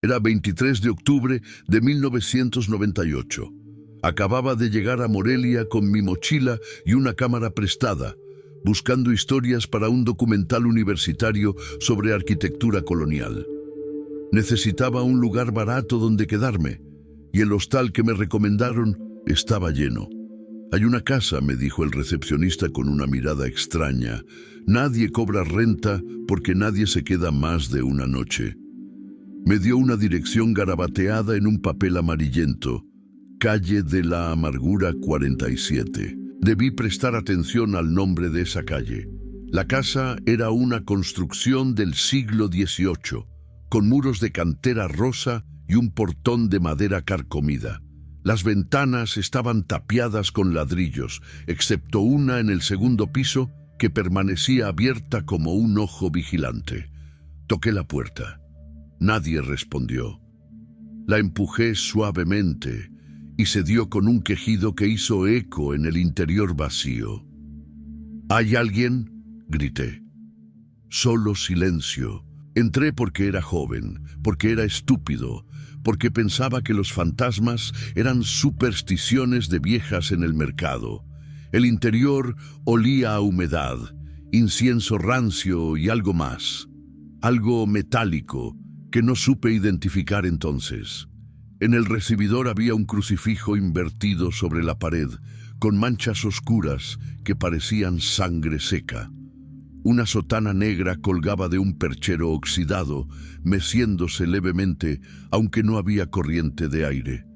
Era 23 de octubre de 1998. Acababa de llegar a Morelia con mi mochila y una cámara prestada, buscando historias para un documental universitario sobre arquitectura colonial. Necesitaba un lugar barato donde quedarme, y el hostal que me recomendaron estaba lleno. «Hay una casa», me dijo el recepcionista con una mirada extraña. «Nadie cobra renta porque nadie se queda más de una noche». Me dio una dirección garabateada en un papel amarillento: Calle de la Amargura 47. Debí prestar atención al nombre de esa calle. La casa era una construcción del siglo XVIII, con muros de cantera rosa y un portón de madera carcomida. Las ventanas estaban tapiadas con ladrillos, excepto una en el segundo piso que permanecía abierta como un ojo vigilante. Toqué la puerta. Nadie respondió. La empujé suavemente y se dio con un quejido que hizo eco en el interior vacío. «¿Hay alguien?», grité. Solo silencio. Entré porque era joven, porque era estúpido, porque pensaba que los fantasmas eran supersticiones de viejas en el mercado. El interior olía a humedad, incienso rancio y algo más. Algo metálico que no supe identificar entonces. En el recibidor había un crucifijo invertido sobre la pared, con manchas oscuras que parecían sangre seca. Una sotana negra colgaba de un perchero oxidado, meciéndose levemente, aunque no había corriente de aire.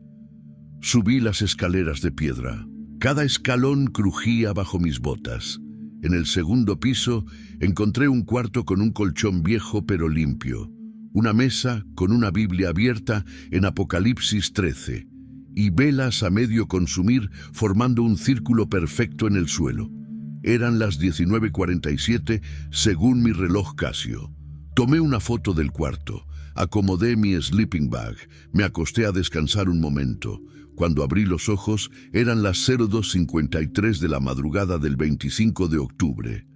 Subí las escaleras de piedra. Cada escalón crujía bajo mis botas. En el segundo piso encontré un cuarto con un colchón viejo pero limpio, una mesa con una Biblia abierta en Apocalipsis 13 y velas a medio consumir formando un círculo perfecto en el suelo. Eran las 19:47 según mi reloj Casio. Tomé una foto del cuarto, acomodé mi sleeping bag, me acosté a descansar un momento. Cuando abrí los ojos eran las 02:53 de la madrugada del 25 de octubre.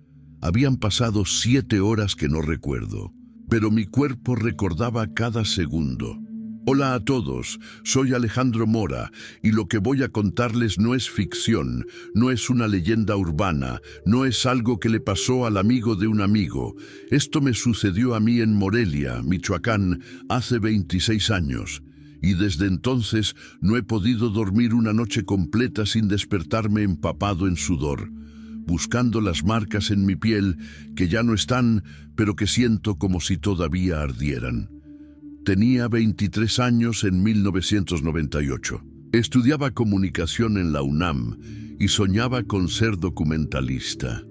Habían pasado 7 horas que no recuerdo, pero mi cuerpo recordaba cada segundo. Hola a todos, soy Alejandro Mora y lo que voy a contarles no es ficción, no es una leyenda urbana, no es algo que le pasó al amigo de un amigo. Esto me sucedió a mí en Morelia, Michoacán, hace 26 años. Y desde entonces no he podido dormir una noche completa sin despertarme empapado en sudor, buscando las marcas en mi piel que ya no están, pero que siento como si todavía ardieran. Tenía 23 años en 1998. Estudiaba comunicación en la UNAM y soñaba con ser documentalista.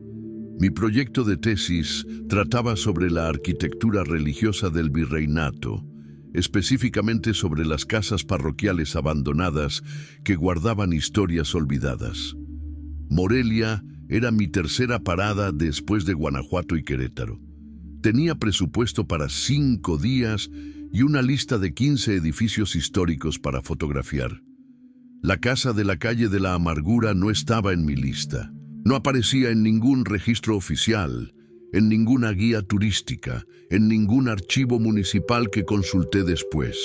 Mi proyecto de tesis trataba sobre la arquitectura religiosa del virreinato, específicamente sobre las casas parroquiales abandonadas que guardaban historias olvidadas. Morelia era mi tercera parada después de Guanajuato y Querétaro. Tenía presupuesto para 5 días y una lista de 15 edificios históricos para fotografiar. La casa de la calle de la Amargura no estaba en mi lista. No aparecía en ningún registro oficial, en ninguna guía turística, en ningún archivo municipal que consulté después.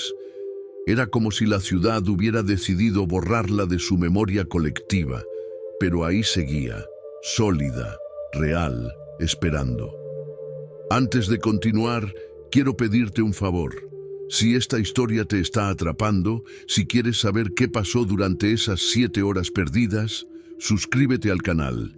Era como si la ciudad hubiera decidido borrarla de su memoria colectiva, pero ahí seguía, sólida, real, esperando. Antes de continuar, quiero pedirte un favor. Si esta historia te está atrapando, si quieres saber qué pasó durante esas 7 horas perdidas, suscríbete al canal.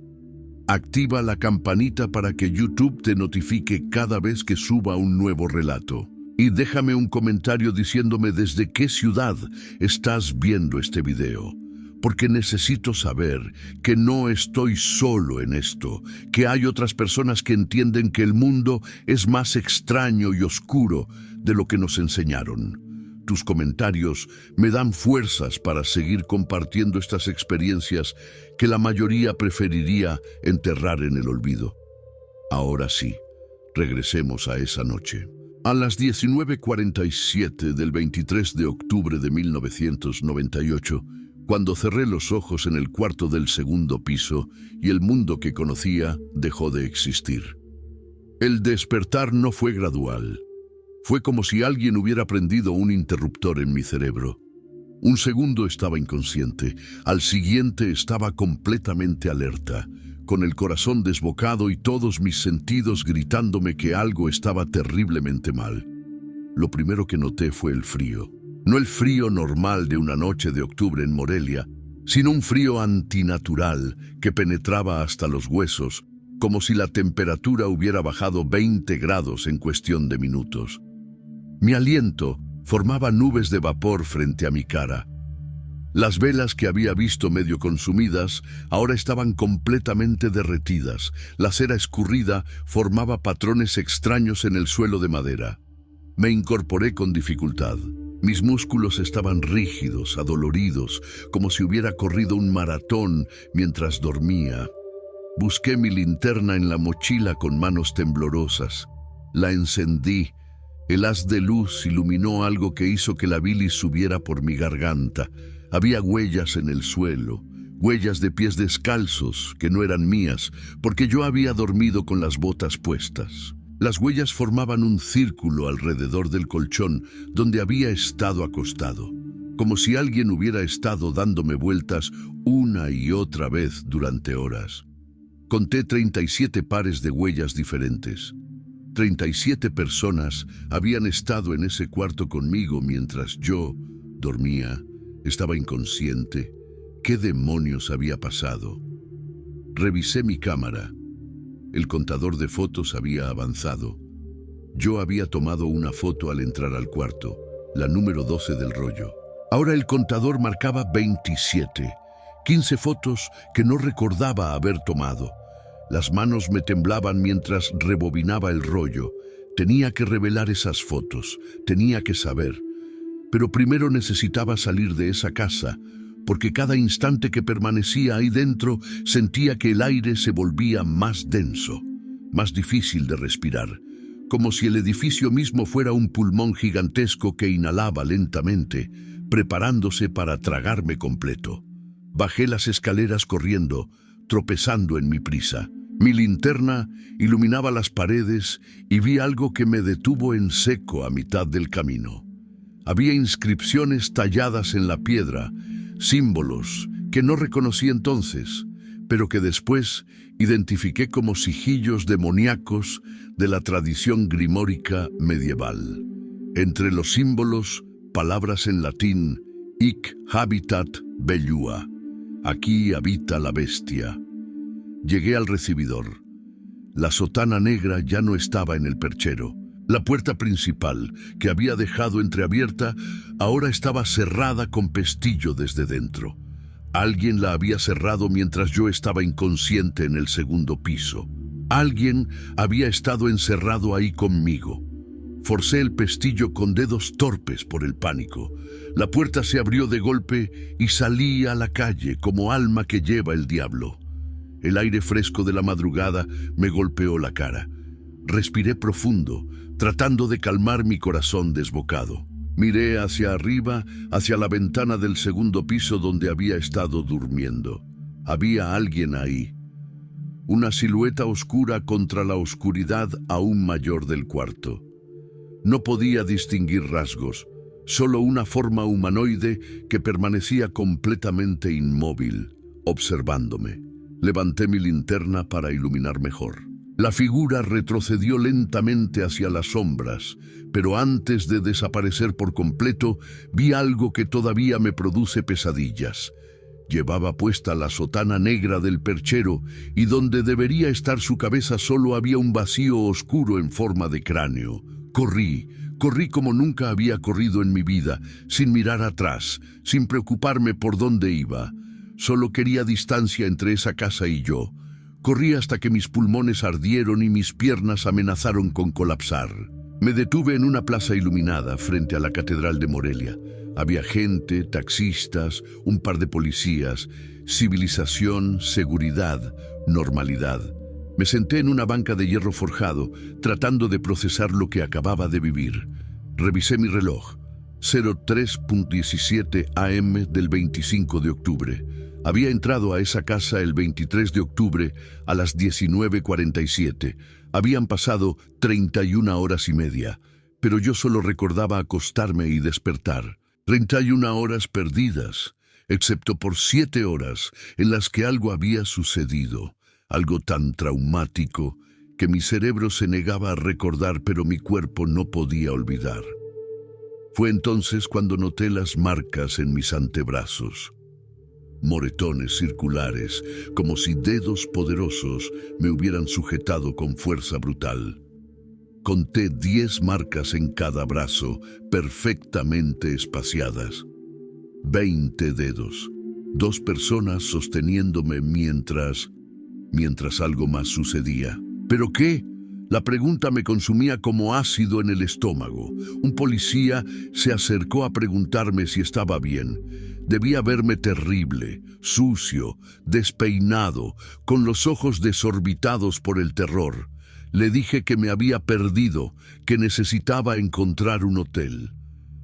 Activa la campanita para que YouTube te notifique cada vez que suba un nuevo relato. Y déjame un comentario diciéndome desde qué ciudad estás viendo este video, porque necesito saber que no estoy solo en esto, que hay otras personas que entienden que el mundo es más extraño y oscuro de lo que nos enseñaron. Tus comentarios me dan fuerzas para seguir compartiendo estas experiencias que la mayoría preferiría enterrar en el olvido. Ahora sí, regresemos a esa noche. A las 19:47 del 23 de octubre de 1998, cuando cerré los ojos en el cuarto del segundo piso y el mundo que conocía dejó de existir. El despertar no fue gradual. Fue como si alguien hubiera prendido un interruptor en mi cerebro. Un segundo estaba inconsciente, al siguiente estaba completamente alerta, con el corazón desbocado y todos mis sentidos gritándome que algo estaba terriblemente mal. Lo primero que noté fue el frío. No el frío normal de una noche de octubre en Morelia, sino un frío antinatural que penetraba hasta los huesos, como si la temperatura hubiera bajado 20 grados en cuestión de minutos. Mi aliento formaba nubes de vapor frente a mi cara. Las velas que había visto medio consumidas ahora estaban completamente derretidas. La cera escurrida formaba patrones extraños en el suelo de madera. Me incorporé con dificultad. Mis músculos estaban rígidos, adoloridos, como si hubiera corrido un maratón mientras dormía. Busqué mi linterna en la mochila con manos temblorosas. La encendí. El haz de luz iluminó algo que hizo que la bilis subiera por mi garganta. Había huellas en el suelo, huellas de pies descalzos que no eran mías, porque yo había dormido con las botas puestas. Las huellas formaban un círculo alrededor del colchón donde había estado acostado, como si alguien hubiera estado dándome vueltas una y otra vez durante horas. Conté 37 pares de huellas diferentes. 37 personas habían estado en ese cuarto conmigo mientras yo dormía, estaba inconsciente. ¿Qué demonios había pasado? Revisé mi cámara. El contador de fotos había avanzado. Yo había tomado una foto al entrar al cuarto, la número 12 del rollo. Ahora el contador marcaba 27, 15 fotos que no recordaba haber tomado. Las manos me temblaban mientras rebobinaba el rollo. Tenía que revelar esas fotos, tenía que saber. Pero primero necesitaba salir de esa casa, porque cada instante que permanecía ahí dentro sentía que el aire se volvía más denso, más difícil de respirar, como si el edificio mismo fuera un pulmón gigantesco que inhalaba lentamente, preparándose para tragarme completo. Bajé las escaleras corriendo, tropezando en mi prisa. Mi linterna iluminaba las paredes y vi algo que me detuvo en seco a mitad del camino. Había inscripciones talladas en la piedra, símbolos que no reconocí entonces, pero que después identifiqué como sigillos demoníacos de la tradición grimórica medieval. Entre los símbolos, palabras en latín, hic habitat bellua, aquí habita la bestia. Llegué al recibidor. La sotana negra ya no estaba en el perchero. La puerta principal, que había dejado entreabierta, ahora estaba cerrada con pestillo desde dentro. Alguien la había cerrado mientras yo estaba inconsciente en el segundo piso. Alguien había estado encerrado ahí conmigo. Forcé el pestillo con dedos torpes por el pánico. La puerta se abrió de golpe y salí a la calle como alma que lleva el diablo. El aire fresco de la madrugada me golpeó la cara. Respiré profundo, tratando de calmar mi corazón desbocado. Miré hacia arriba, hacia la ventana del segundo piso donde había estado durmiendo. Había alguien ahí. Una silueta oscura contra la oscuridad aún mayor del cuarto. No podía distinguir rasgos, solo una forma humanoide que permanecía completamente inmóvil, observándome. Levanté mi linterna para iluminar mejor. La figura retrocedió lentamente hacia las sombras, pero antes de desaparecer por completo, vi algo que todavía me produce pesadillas. Llevaba puesta la sotana negra del perchero y donde debería estar su cabeza solo había un vacío oscuro en forma de cráneo. Corrí como nunca había corrido en mi vida, sin mirar atrás, sin preocuparme por dónde iba. Solo quería distancia entre esa casa y yo. Corrí hasta que mis pulmones ardieron y mis piernas amenazaron con colapsar. Me detuve en una plaza iluminada frente a la Catedral de Morelia. Había gente, taxistas, un par de policías, civilización, seguridad, normalidad. Me senté en una banca de hierro forjado, tratando de procesar lo que acababa de vivir. Revisé mi reloj. 03:17 AM del 25 de octubre. Había entrado a esa casa el 23 de octubre a las 19:47. Habían pasado 31 horas y media. pero yo solo recordaba acostarme y despertar. 31 horas perdidas, excepto por 7 horas en las que algo había sucedido, algo tan traumático que mi cerebro se negaba a recordar, pero mi cuerpo no podía olvidar. Fue entonces cuando noté las marcas en mis antebrazos. Moretones circulares, como si dedos poderosos me hubieran sujetado con fuerza brutal. Conté 10 marcas en cada brazo, perfectamente espaciadas. 20 dedos. 2 personas sosteniéndome mientras algo más sucedía. ¿Pero qué? La pregunta me consumía como ácido en el estómago. Un policía se acercó a preguntarme si estaba bien. Debía verme terrible, sucio, despeinado, con los ojos desorbitados por el terror. Le dije que me había perdido, que necesitaba encontrar un hotel.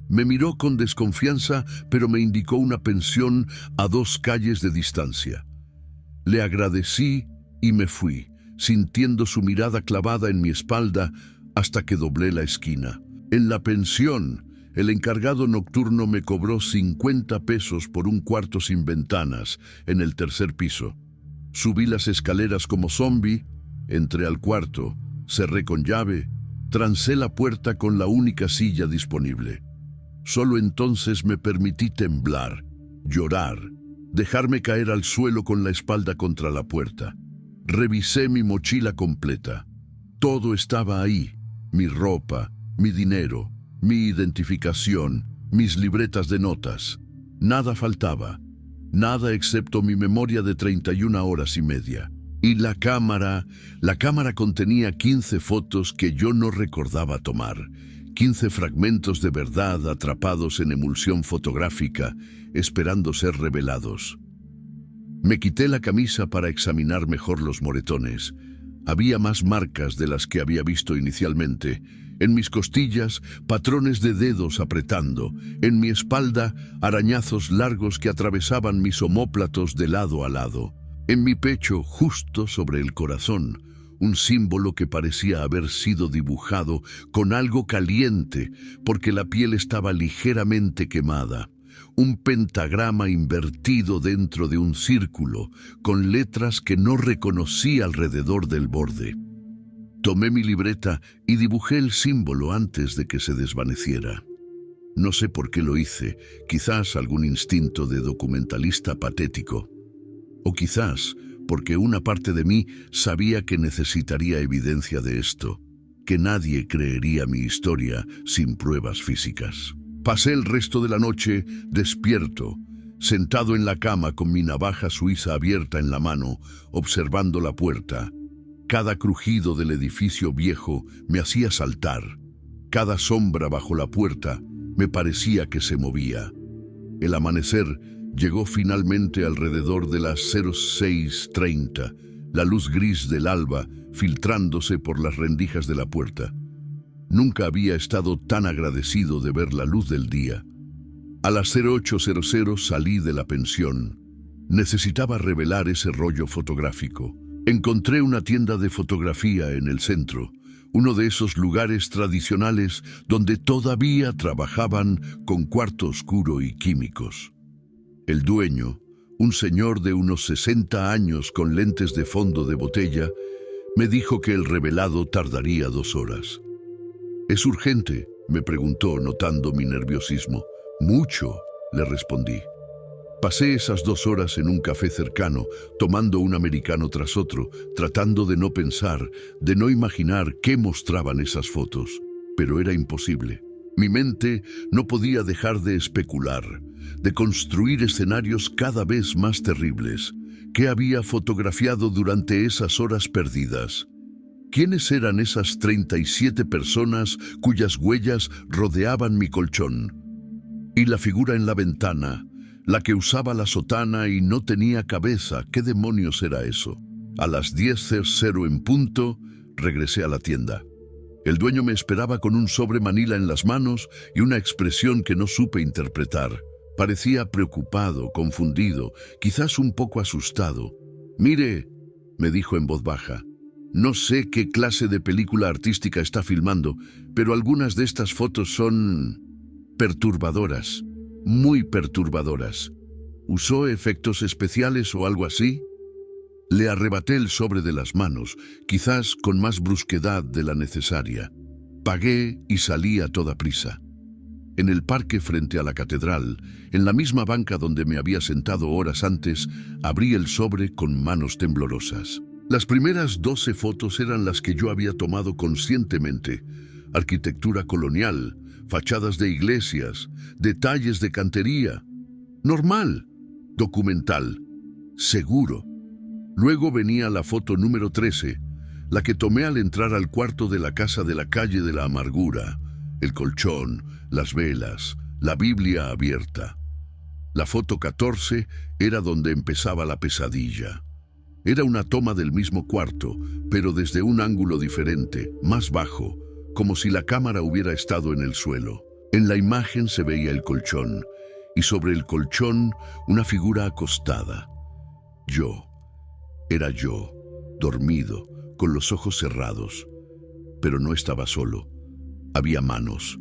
Me miró con desconfianza, pero me indicó una pensión a 2 calles de distancia. Le agradecí y me fui, sintiendo su mirada clavada en mi espalda hasta que doblé la esquina. En la pensión, el encargado nocturno me cobró 50 pesos por un cuarto sin ventanas en el 3er piso. Subí las escaleras como zombi, entré al cuarto, cerré con llave, trancé la puerta con la única silla disponible. Solo entonces me permití temblar, llorar, dejarme caer al suelo con la espalda contra la puerta. Revisé mi mochila completa. Todo estaba ahí: mi ropa, mi dinero, mi identificación, mis libretas de notas. Nada faltaba, nada excepto mi memoria de 31 horas y media. Y la cámara contenía 15 fotos que yo no recordaba tomar. 15 fragmentos de verdad atrapados en emulsión fotográfica, esperando ser revelados. Me quité la camisa para examinar mejor los moretones. Había más marcas de las que había visto inicialmente. En mis costillas, patrones de dedos apretando. En mi espalda, arañazos largos que atravesaban mis omóplatos de lado a lado. En mi pecho, justo sobre el corazón, un símbolo que parecía haber sido dibujado con algo caliente, porque la piel estaba ligeramente quemada. Un pentagrama invertido dentro de un círculo, con letras que no reconocí alrededor del borde. Tomé mi libreta y dibujé el símbolo antes de que se desvaneciera. No sé por qué lo hice, quizás algún instinto de documentalista patético. O quizás porque una parte de mí sabía que necesitaría evidencia de esto, que nadie creería mi historia sin pruebas físicas. Pasé el resto de la noche despierto, sentado en la cama con mi navaja suiza abierta en la mano, observando la puerta. Cada crujido del edificio viejo me hacía saltar. Cada sombra bajo la puerta me parecía que se movía. El amanecer llegó finalmente alrededor de las 06:30, la luz gris del alba filtrándose por las rendijas de la puerta. Nunca había estado tan agradecido de ver la luz del día. A las 08:00 salí de la pensión. Necesitaba revelar ese rollo fotográfico. Encontré una tienda de fotografía en el centro, uno de esos lugares tradicionales donde todavía trabajaban con cuarto oscuro y químicos. El dueño, un señor de unos 60 años con lentes de fondo de botella, me dijo que el revelado tardaría 2 horas. «¿Es urgente?», me preguntó, notando mi nerviosismo. «Mucho», le respondí. Pasé esas 2 horas en un café cercano, tomando un americano tras otro, tratando de no pensar, de no imaginar qué mostraban esas fotos. Pero era imposible. Mi mente no podía dejar de especular, de construir escenarios cada vez más terribles. ¿Qué había fotografiado durante esas horas perdidas? ¿Quiénes eran esas 37 personas cuyas huellas rodeaban mi colchón? Y la figura en la ventana, la que usaba la sotana y no tenía cabeza, ¿qué demonios era eso? A las 10:00 en punto, regresé a la tienda. El dueño me esperaba con un sobre manila en las manos y una expresión que no supe interpretar. Parecía preocupado, confundido, quizás un poco asustado. «Mire», me dijo en voz baja, No sé qué clase de película artística está filmando, pero algunas de estas fotos son perturbadoras, muy perturbadoras. ¿Usó efectos especiales o algo así? Le arrebaté el sobre de las manos, quizás con más brusquedad de la necesaria. Pagué y salí a toda prisa. En el parque frente a la catedral, en la misma banca donde me había sentado horas antes, abrí el sobre con manos temblorosas. Las primeras 12 fotos eran las que yo había tomado conscientemente. Arquitectura colonial, fachadas de iglesias, detalles de cantería. Normal, documental, seguro. Luego venía la foto número 13, la que tomé al entrar al cuarto de la casa de la calle de la amargura, el colchón, las velas, la Biblia abierta. La foto 14 era donde empezaba la pesadilla. Era una toma del mismo cuarto, pero desde un ángulo diferente, más bajo, como si la cámara hubiera estado en el suelo. En la imagen se veía el colchón, y sobre el colchón una figura acostada. Era yo, dormido, con los ojos cerrados. Pero no estaba solo. Había manos.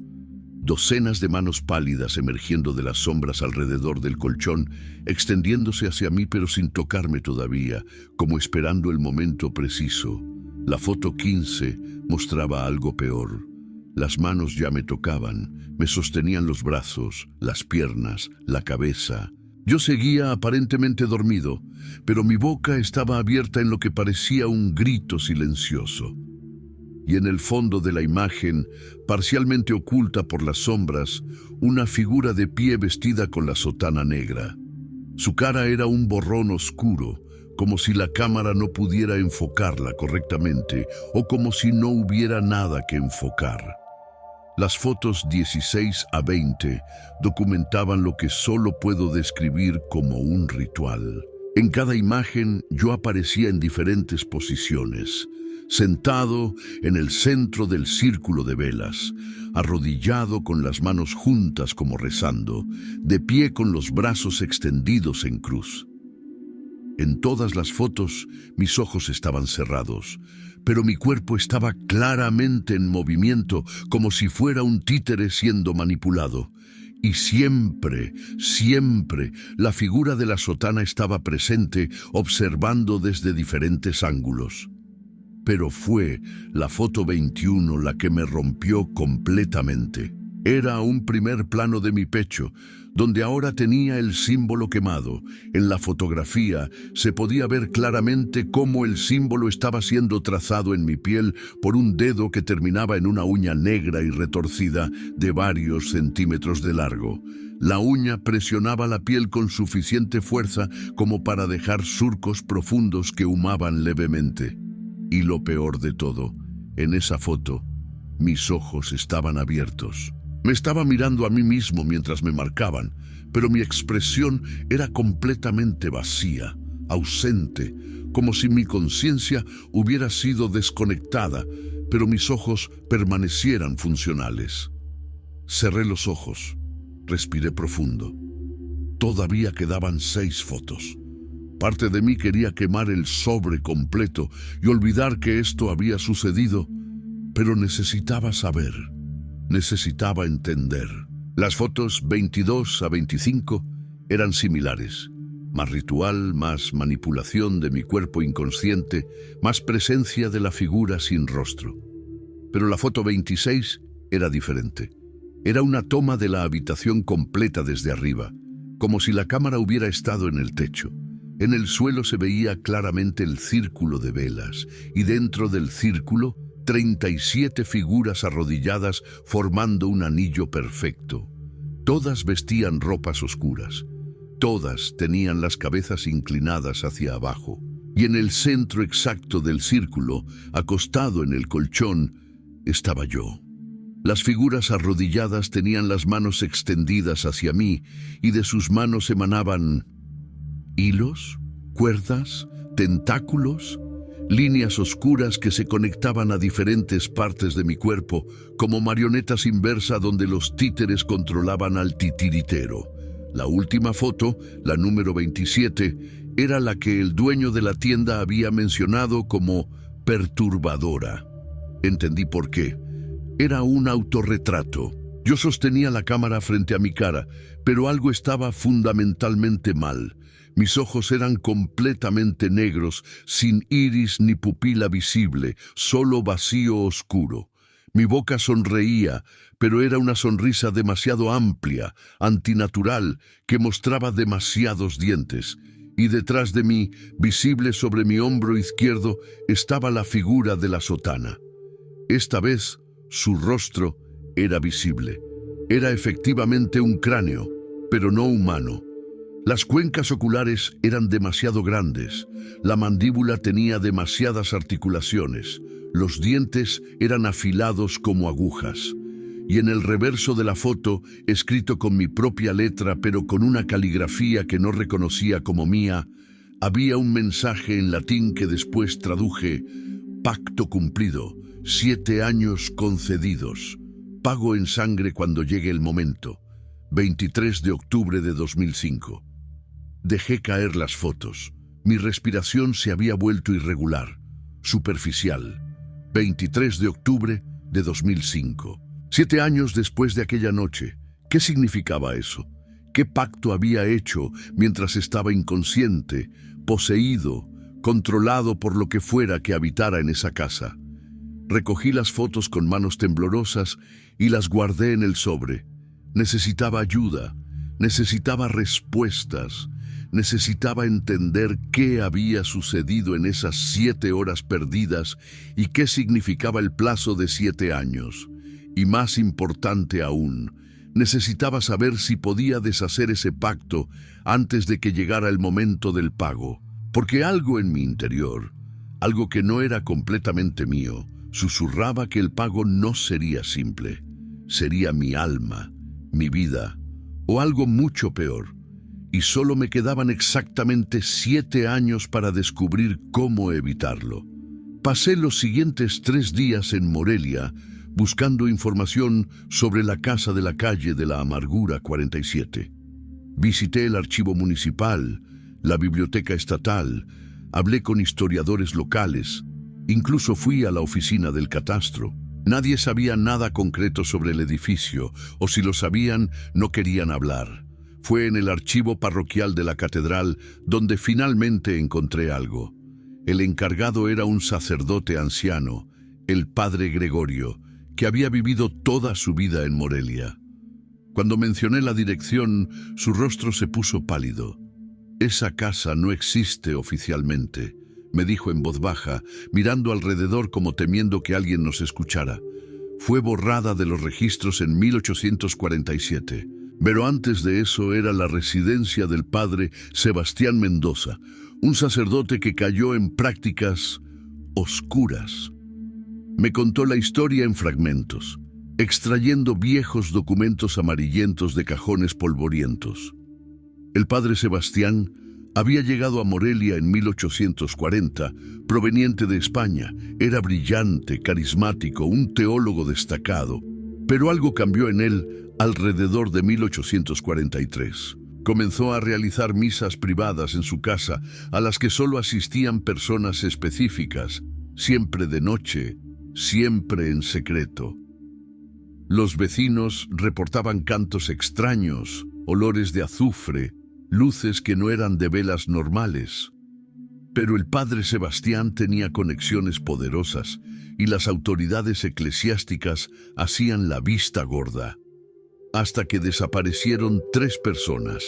Docenas de manos pálidas emergiendo de las sombras alrededor del colchón, extendiéndose hacia mí pero sin tocarme todavía, como esperando el momento preciso. La foto 15 mostraba algo peor. Las manos ya me tocaban, me sostenían los brazos, las piernas, la cabeza. Yo seguía aparentemente dormido, pero mi boca estaba abierta en lo que parecía un grito silencioso. Y en el fondo de la imagen, parcialmente oculta por las sombras, una figura de pie vestida con la sotana negra. Su cara era un borrón oscuro, como si la cámara no pudiera enfocarla correctamente o como si no hubiera nada que enfocar. Las fotos 16 a 20 documentaban lo que solo puedo describir como un ritual. En cada imagen yo aparecía en diferentes posiciones. Sentado en el centro del círculo de velas, arrodillado con las manos juntas como rezando, de pie con los brazos extendidos en cruz. En todas las fotos mis ojos estaban cerrados, pero mi cuerpo estaba claramente en movimiento, como si fuera un títere siendo manipulado. Y siempre, siempre, la figura de la sotana estaba presente, observando desde diferentes ángulos. Pero fue la foto 21 la que me rompió completamente. Era un primer plano de mi pecho, donde ahora tenía el símbolo quemado. En la fotografía se podía ver claramente cómo el símbolo estaba siendo trazado en mi piel por un dedo que terminaba en una uña negra y retorcida de varios centímetros de largo. La uña presionaba la piel con suficiente fuerza como para dejar surcos profundos que humaban levemente. Y lo peor de todo, en esa foto, mis ojos estaban abiertos. Me estaba mirando a mí mismo mientras me marcaban, pero mi expresión era completamente vacía, ausente, como si mi conciencia hubiera sido desconectada, pero mis ojos permanecieran funcionales. Cerré los ojos, respiré profundo. Todavía quedaban 6 fotos. Parte de mí quería quemar el sobre completo y olvidar que esto había sucedido, pero necesitaba saber, necesitaba entender. Las fotos 22 a 25 eran similares. Más ritual, más manipulación de mi cuerpo inconsciente, más presencia de la figura sin rostro. Pero la foto 26 era diferente. Era una toma de la habitación completa desde arriba, como si la cámara hubiera estado en el techo. En el suelo se veía claramente el círculo de velas, y dentro del círculo, 37 figuras arrodilladas formando un anillo perfecto. Todas vestían ropas oscuras. Todas tenían las cabezas inclinadas hacia abajo. Y en el centro exacto del círculo, acostado en el colchón, estaba yo. Las figuras arrodilladas tenían las manos extendidas hacia mí, y de sus manos emanaban hilos, cuerdas, tentáculos, líneas oscuras que se conectaban a diferentes partes de mi cuerpo, como marionetas inversas donde los títeres controlaban al titiritero. La última foto, la número 27, era la que el dueño de la tienda había mencionado como perturbadora. Entendí por qué. Era un autorretrato. Yo sostenía la cámara frente a mi cara, pero algo estaba fundamentalmente mal. Mis ojos eran completamente negros, sin iris ni pupila visible, solo vacío oscuro. Mi boca sonreía, pero era una sonrisa demasiado amplia, antinatural, que mostraba demasiados dientes. Y detrás de mí, visible sobre mi hombro izquierdo, estaba la figura de la sotana. Esta vez, su rostro era visible. Era efectivamente un cráneo, pero no humano. Las cuencas oculares eran demasiado grandes, la mandíbula tenía demasiadas articulaciones, los dientes eran afilados como agujas. Y en el reverso de la foto, escrito con mi propia letra pero con una caligrafía que no reconocía como mía, había un mensaje en latín que después traduje: pacto cumplido, 7 años concedidos, pago en sangre cuando llegue el momento, 23 de octubre de 2005. Dejé caer las fotos. Mi respiración se había vuelto irregular, superficial. 23 de octubre de 2005. 7 años después de aquella noche. ¿Qué significaba eso? ¿Qué pacto había hecho mientras estaba inconsciente, poseído, controlado por lo que fuera que habitara en esa casa? Recogí las fotos con manos temblorosas y las guardé en el sobre. Necesitaba ayuda, necesitaba respuestas. Necesitaba entender qué había sucedido en esas 7 horas perdidas y qué significaba el plazo de 7 años. Y más importante aún, necesitaba saber si podía deshacer ese pacto antes de que llegara el momento del pago. Porque algo en mi interior, algo que no era completamente mío, susurraba que el pago no sería simple. Sería mi alma, mi vida, o algo mucho peor. Y solo me quedaban exactamente 7 años para descubrir cómo evitarlo. Pasé los siguientes 3 días en Morelia buscando información sobre la casa de la calle de la Amargura 47. Visité el archivo municipal, la biblioteca estatal, hablé con historiadores locales, incluso fui a la oficina del catastro. Nadie sabía nada concreto sobre el edificio, o si lo sabían, no querían hablar. Fue en el archivo parroquial de la catedral donde finalmente encontré algo. El encargado era un sacerdote anciano, el padre Gregorio, que había vivido toda su vida en Morelia. Cuando mencioné la dirección, su rostro se puso pálido. «Esa casa no existe oficialmente», me dijo en voz baja, mirando alrededor como temiendo que alguien nos escuchara. «Fue borrada de los registros en 1847». Pero antes de eso era la residencia del padre Sebastián Mendoza, un sacerdote que cayó en prácticas oscuras. Me contó la historia en fragmentos, extrayendo viejos documentos amarillentos de cajones polvorientos. El padre Sebastián había llegado a Morelia en 1840, proveniente de España. Era brillante, carismático, un teólogo destacado, pero algo cambió en él alrededor de 1843. Comenzó a realizar misas privadas en su casa, a las que solo asistían personas específicas, siempre de noche, siempre en secreto. Los vecinos reportaban cantos extraños, olores de azufre, luces que no eran de velas normales. Pero el padre Sebastián tenía conexiones poderosas y las autoridades eclesiásticas hacían la vista gorda. Hasta que desaparecieron 3 personas,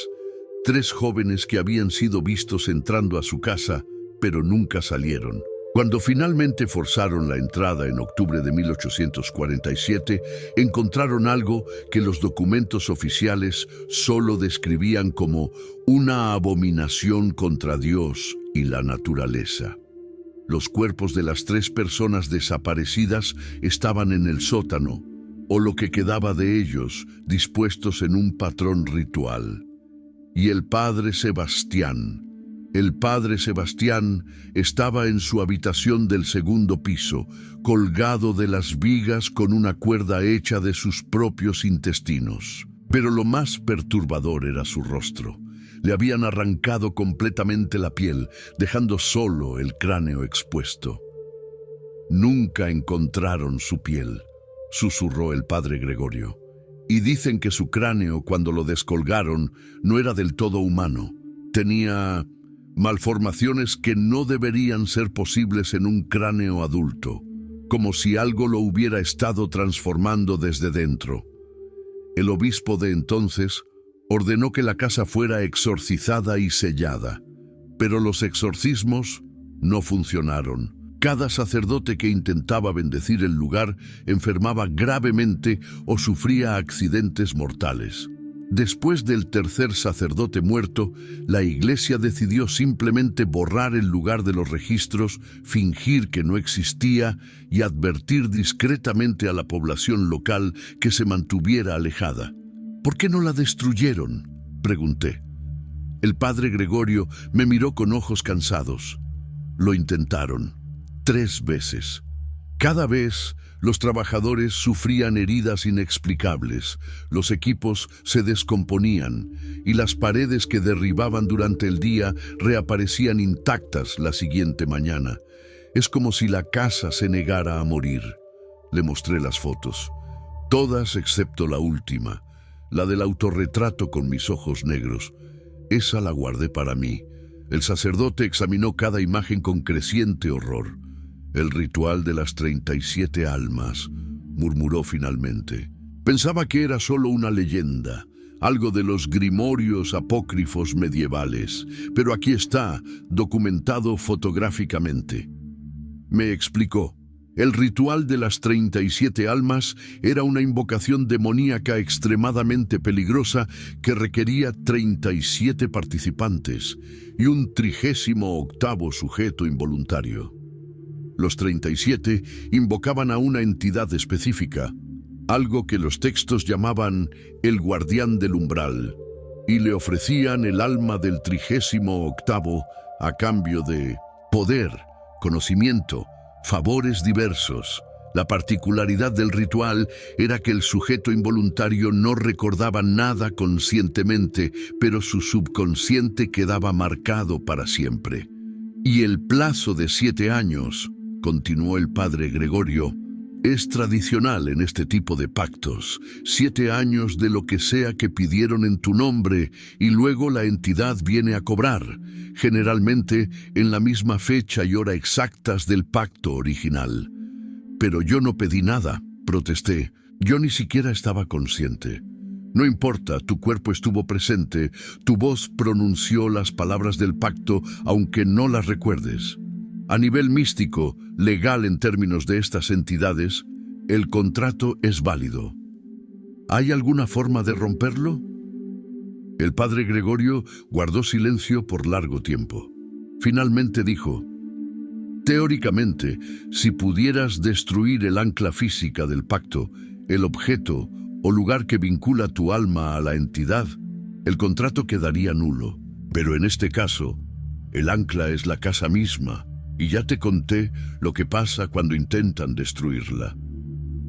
3 jóvenes que habían sido vistos entrando a su casa, pero nunca salieron. Cuando finalmente forzaron la entrada en octubre de 1847, encontraron algo que los documentos oficiales solo describían como una abominación contra Dios y la naturaleza. Los cuerpos de las 3 personas desaparecidas estaban en el sótano, o lo que quedaba de ellos, dispuestos en un patrón ritual. Y el padre Sebastián estaba en su habitación del 2º piso, colgado de las vigas con una cuerda hecha de sus propios intestinos. Pero lo más perturbador era su rostro. Le habían arrancado completamente la piel, dejando solo el cráneo expuesto. Nunca encontraron su piel, susurró el padre Gregorio. Y dicen que su cráneo, cuando lo descolgaron, no era del todo humano. Tenía malformaciones que no deberían ser posibles en un cráneo adulto, como si algo lo hubiera estado transformando desde dentro. El obispo de entonces ordenó que la casa fuera exorcizada y sellada, pero los exorcismos no funcionaron. Cada sacerdote que intentaba bendecir el lugar enfermaba gravemente o sufría accidentes mortales. Después del tercer sacerdote muerto, la iglesia decidió simplemente borrar el lugar de los registros, fingir que no existía y advertir discretamente a la población local que se mantuviera alejada. ¿Por qué no la destruyeron?, pregunté. El padre Gregorio me miró con ojos cansados. Lo intentaron 3 veces. Cada vez los trabajadores sufrían heridas inexplicables, los equipos se descomponían y las paredes que derribaban durante el día reaparecían intactas la siguiente mañana. Es como si la casa se negara a morir. Le mostré las fotos, todas excepto la última, la del autorretrato con mis ojos negros. Esa la guardé para mí. El sacerdote examinó cada imagen con creciente horror. El ritual de las 37 almas, murmuró finalmente. Pensaba que era solo una leyenda, algo de los grimorios apócrifos medievales, pero aquí está, documentado fotográficamente. Me explicó. El ritual de las 37 almas era una invocación demoníaca extremadamente peligrosa que requería 37 participantes y un 38º sujeto involuntario. Los 37 invocaban a una entidad específica, algo que los textos llamaban el guardián del umbral, y le ofrecían el alma del 38º a cambio de poder, conocimiento, favores diversos. La particularidad del ritual era que el sujeto involuntario no recordaba nada conscientemente, pero su subconsciente quedaba marcado para siempre. Y el plazo de 7 años, continuó el padre Gregorio, es tradicional en este tipo de pactos. 7 años de lo que sea que pidieron en tu nombre y luego la entidad viene a cobrar, generalmente en la misma fecha y hora exactas del pacto original. Pero yo no pedí nada, protesté. Yo ni siquiera estaba consciente. No importa, tu cuerpo estuvo presente, tu voz pronunció las palabras del pacto, aunque no las recuerdes. A nivel místico, legal en términos de estas entidades, el contrato es válido. ¿Hay alguna forma de romperlo? El padre Gregorio guardó silencio por largo tiempo. Finalmente dijo: teóricamente, si pudieras destruir el ancla física del pacto, el objeto o lugar que vincula tu alma a la entidad, el contrato quedaría nulo. Pero en este caso, el ancla es la casa misma, y ya te conté lo que pasa cuando intentan destruirla.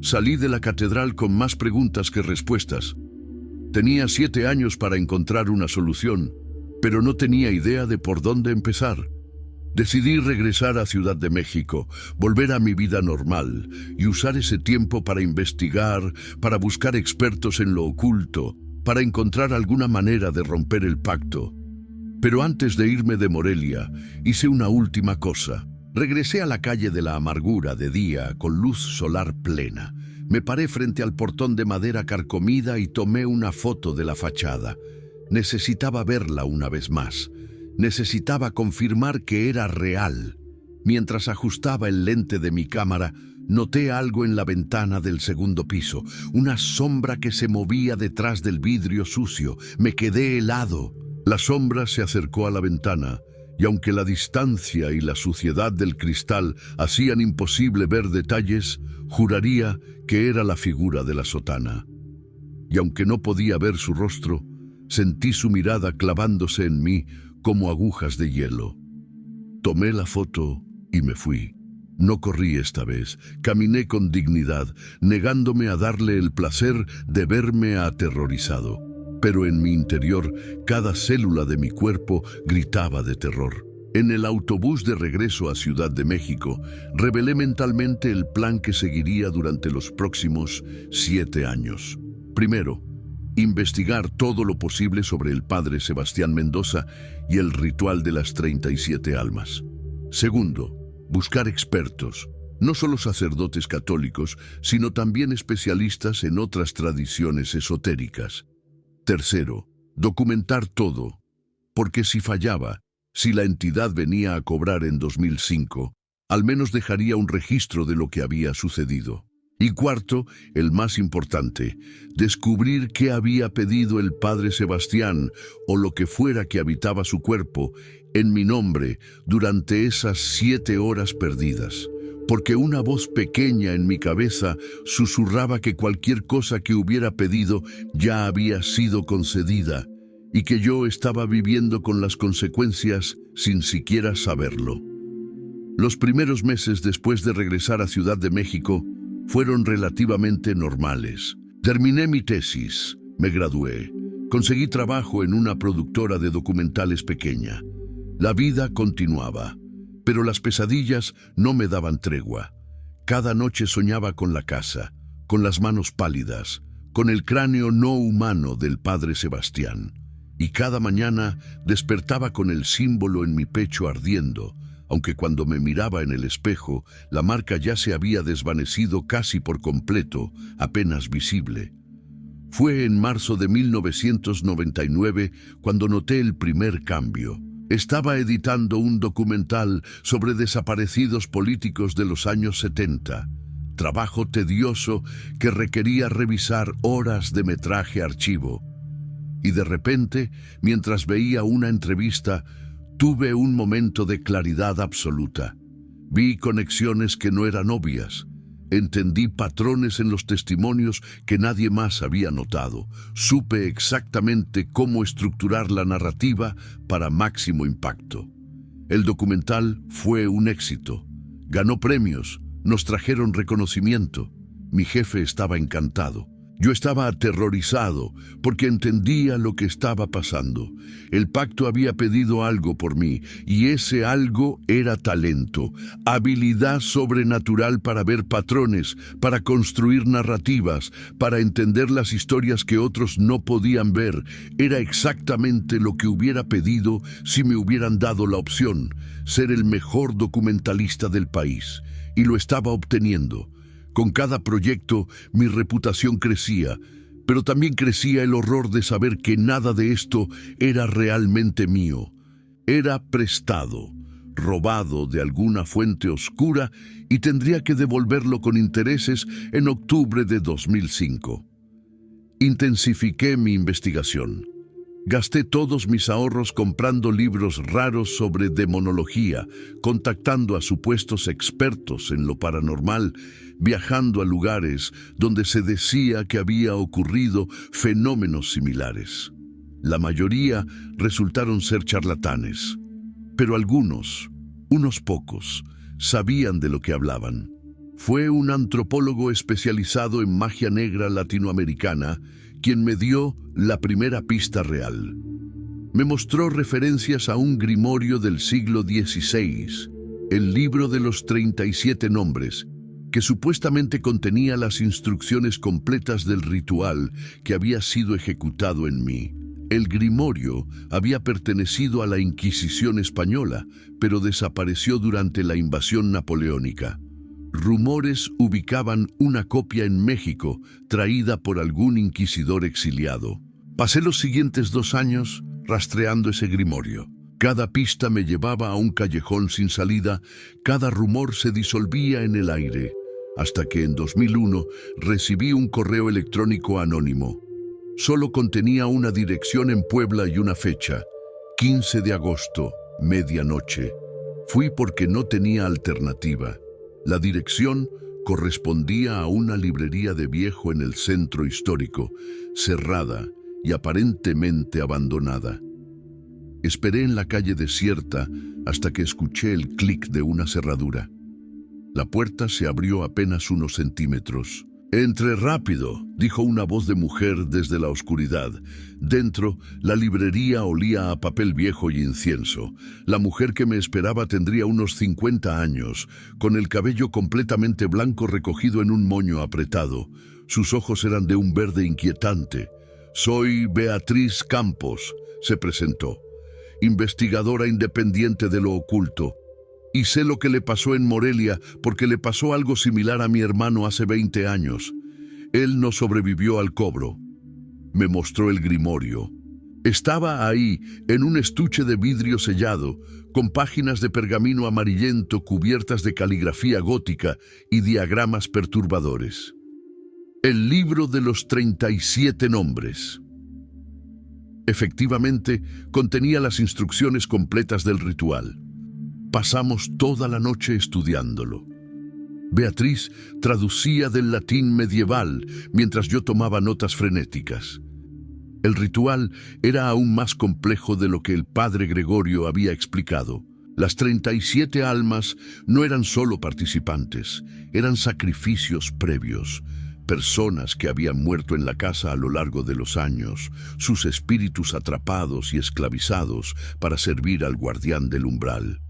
Salí de la catedral con más preguntas que respuestas. Tenía 7 años para encontrar una solución, pero no tenía idea de por dónde empezar. Decidí regresar a Ciudad de México, volver a mi vida normal y usar ese tiempo para investigar, para buscar expertos en lo oculto, para encontrar alguna manera de romper el pacto. Pero antes de irme de Morelia, hice una última cosa. Regresé a la calle de la Amargura de día con luz solar plena. Me paré frente al portón de madera carcomida y tomé una foto de la fachada. Necesitaba verla una vez más. Necesitaba confirmar que era real. Mientras ajustaba el lente de mi cámara, noté algo en la ventana del segundo piso, una sombra que se movía detrás del vidrio sucio. Me quedé helado. La sombra se acercó a la ventana, y aunque la distancia y la suciedad del cristal hacían imposible ver detalles, juraría que era la figura de la sotana. Y aunque no podía ver su rostro, sentí su mirada clavándose en mí como agujas de hielo. Tomé la foto y me fui. No corrí esta vez, caminé con dignidad, negándome a darle el placer de verme aterrorizado. Pero en mi interior, cada célula de mi cuerpo gritaba de terror. En el autobús de regreso a Ciudad de México, revelé mentalmente el plan que seguiría durante los próximos 7 años. Primero, investigar todo lo posible sobre el padre Sebastián Mendoza y el ritual de las 37 almas. Segundo, buscar expertos, no solo sacerdotes católicos, sino también especialistas en otras tradiciones esotéricas. Tercero, documentar todo, porque si fallaba, si la entidad venía a cobrar en 2005, al menos dejaría un registro de lo que había sucedido. Y cuarto, el más importante, descubrir qué había pedido el padre Sebastián o lo que fuera que habitaba su cuerpo en mi nombre durante esas 7 horas perdidas. Porque una voz pequeña en mi cabeza susurraba que cualquier cosa que hubiera pedido ya había sido concedida y que yo estaba viviendo con las consecuencias sin siquiera saberlo. Los primeros meses después de regresar a Ciudad de México fueron relativamente normales. Terminé mi tesis, me gradué, conseguí trabajo en una productora de documentales pequeña. La vida continuaba, pero las pesadillas no me daban tregua. Cada noche soñaba con la casa, con las manos pálidas, con el cráneo no humano del padre Sebastián. Y cada mañana despertaba con el símbolo en mi pecho ardiendo, aunque cuando me miraba en el espejo, la marca ya se había desvanecido casi por completo, apenas visible. Fue en marzo de 1999 cuando noté el primer cambio. Estaba editando un documental sobre desaparecidos políticos de los años 70. Trabajo tedioso que requería revisar horas de metraje archivo. Y de repente, mientras veía una entrevista, tuve un momento de claridad absoluta. Vi conexiones que no eran obvias. Entendí patrones en los testimonios que nadie más había notado. Supe exactamente cómo estructurar la narrativa para máximo impacto. El documental fue un éxito. Ganó premios, nos trajeron reconocimiento. Mi jefe estaba encantado. Yo estaba aterrorizado porque entendía lo que estaba pasando. El pacto había pedido algo por mí y ese algo era talento, habilidad sobrenatural para ver patrones, para construir narrativas, para entender las historias que otros no podían ver. Era exactamente lo que hubiera pedido si me hubieran dado la opción, ser el mejor documentalista del país. Y lo estaba obteniendo. Con cada proyecto mi reputación crecía, pero también crecía el horror de saber que nada de esto era realmente mío. Era prestado, robado de alguna fuente oscura y tendría que devolverlo con intereses en octubre de 2005. Intensifiqué mi investigación. Gasté todos mis ahorros comprando libros raros sobre demonología, contactando a supuestos expertos en lo paranormal, viajando a lugares donde se decía que había ocurrido fenómenos similares. La mayoría resultaron ser charlatanes, pero algunos, unos pocos, sabían de lo que hablaban. Fue un antropólogo especializado en magia negra latinoamericana quien me dio la primera pista real. Me mostró referencias a un grimorio del siglo XVI, el libro de los 37 nombres, que supuestamente contenía las instrucciones completas del ritual que había sido ejecutado en mí. El grimorio había pertenecido a la Inquisición española, pero desapareció durante la invasión napoleónica. Rumores ubicaban una copia en México, traída por algún inquisidor exiliado. Pasé los siguientes 2 años rastreando ese grimorio. Cada pista me llevaba a un callejón sin salida, cada rumor se disolvía en el aire, hasta que en 2001 recibí un correo electrónico anónimo. Solo contenía una dirección en Puebla y una fecha, 15 de agosto, medianoche. Fui porque no tenía alternativa. La dirección correspondía a una librería de viejo en el centro histórico, cerrada y aparentemente abandonada. Esperé en la calle desierta hasta que escuché el clic de una cerradura. La puerta se abrió apenas unos centímetros. Entre rápido, dijo una voz de mujer desde la oscuridad. Dentro, la librería olía a papel viejo y incienso. La mujer que me esperaba tendría unos 50 años, con el cabello completamente blanco recogido en un moño apretado. Sus ojos eran de un verde inquietante. «Soy Beatriz Campos», se presentó, investigadora independiente de lo oculto. Y sé lo que le pasó en Morelia porque le pasó algo similar a mi hermano hace 20 años. Él no sobrevivió al cobro. Me mostró el grimorio. Estaba ahí, en un estuche de vidrio sellado, con páginas de pergamino amarillento cubiertas de caligrafía gótica y diagramas perturbadores. El libro de los 37 nombres. Efectivamente, contenía las instrucciones completas del ritual. Pasamos toda la noche estudiándolo. Beatriz traducía del latín medieval mientras yo tomaba notas frenéticas. El ritual era aún más complejo de lo que el padre Gregorio había explicado. Las 37 almas no eran solo participantes, eran sacrificios previos, personas que habían muerto en la casa a lo largo de los años, sus espíritus atrapados y esclavizados para servir al guardián del umbral.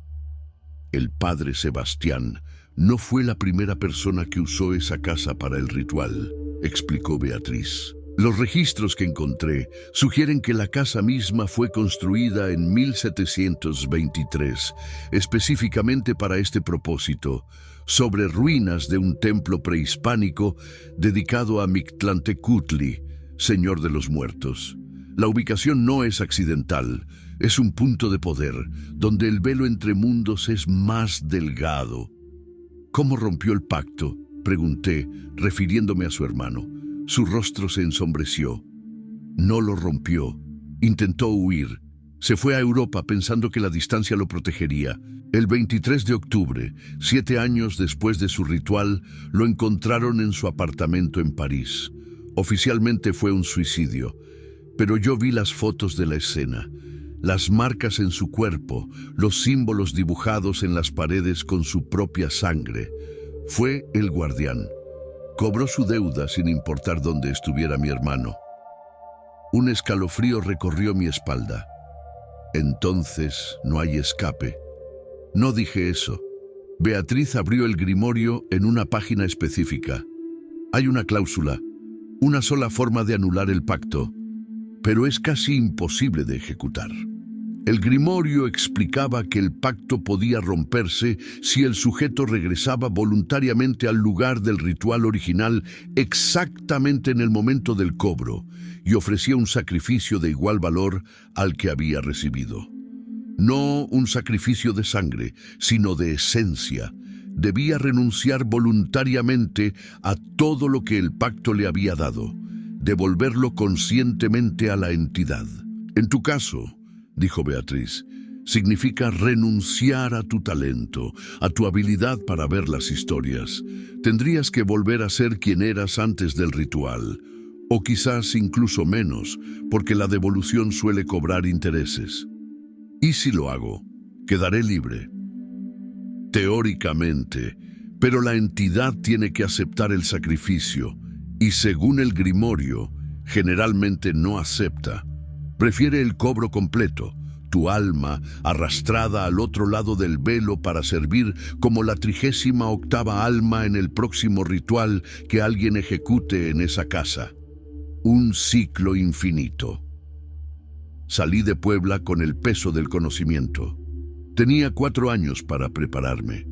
El padre Sebastián no fue la primera persona que usó esa casa para el ritual, explicó Beatriz. Los registros que encontré sugieren que la casa misma fue construida en 1723, específicamente para este propósito, sobre ruinas de un templo prehispánico dedicado a Mictlantecutli, señor de los muertos. La ubicación no es accidental, es un punto de poder, donde el velo entre mundos es más delgado. ¿Cómo rompió el pacto?, pregunté, refiriéndome a su hermano. Su rostro se ensombreció. No lo rompió. Intentó huir. Se fue a Europa pensando que la distancia lo protegería. El 23 de octubre, 7 años después de su ritual, lo encontraron en su apartamento en París. Oficialmente fue un suicidio, pero yo vi las fotos de la escena. Las marcas en su cuerpo, los símbolos dibujados en las paredes con su propia sangre. Fue el guardián. Cobró su deuda sin importar dónde estuviera mi hermano. Un escalofrío recorrió mi espalda. Entonces no hay escape. No dije eso. Beatriz abrió el grimorio en una página específica. Hay una cláusula, una sola forma de anular el pacto, pero es casi imposible de ejecutar. El grimorio explicaba que el pacto podía romperse si el sujeto regresaba voluntariamente al lugar del ritual original exactamente en el momento del cobro y ofrecía un sacrificio de igual valor al que había recibido. No un sacrificio de sangre, sino de esencia. Debía renunciar voluntariamente a todo lo que el pacto le había dado, devolverlo conscientemente a la entidad. En tu caso, dijo Beatriz, significa renunciar a tu talento, a tu habilidad para ver las historias. Tendrías que volver a ser quien eras antes del ritual, o quizás incluso menos, porque la devolución suele cobrar intereses. ¿Y si lo hago? ¿Quedaré libre? Teóricamente, pero la entidad tiene que aceptar el sacrificio, y según el grimorio, generalmente no acepta. Prefiere el cobro completo, tu alma arrastrada al otro lado del velo para servir como la 38ª alma en el próximo ritual que alguien ejecute en esa casa. Un ciclo infinito. Salí de Puebla con el peso del conocimiento. Tenía 4 años para prepararme.